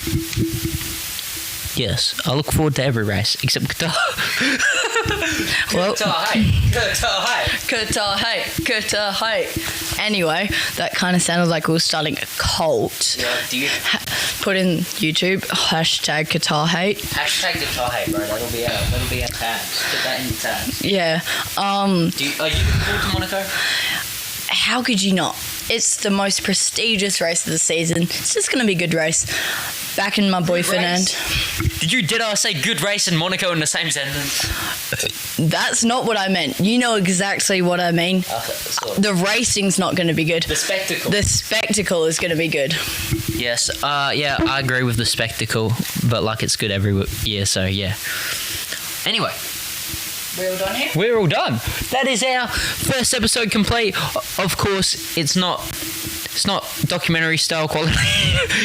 Yes, I look forward to every race except Qatar. Well, Qatar. Anyway, that kind of sounded like we were starting a cult. Yeah, do you... Put in YouTube, hashtag Qatar hate. Hashtag Qatar hate, bro. That'll be our tags. Put that in the tags. Yeah. Are you looking forward to Monaco? How could you not? It's the most prestigious race of the season. It's just going to be a good race. Backing my boy Fernand. Did I say good race and Monaco in the same sentence? That's not what I meant. You know exactly what I mean. The racing's not going to be good. The spectacle. The spectacle is going to be good. Yes. Yeah, I agree with the spectacle, but it's good every year, so yeah. Anyway. We're all done here? We're all done. That is our first episode complete. Of course, it's not documentary style quality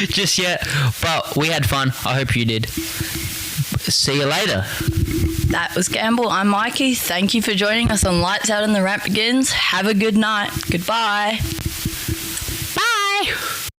just yet, but we had fun. I hope you did. See you later. That was Gamble. I'm Mikey. Thank you for joining us on Lights Out and the Rant Begins. Have a good night. Goodbye. Bye.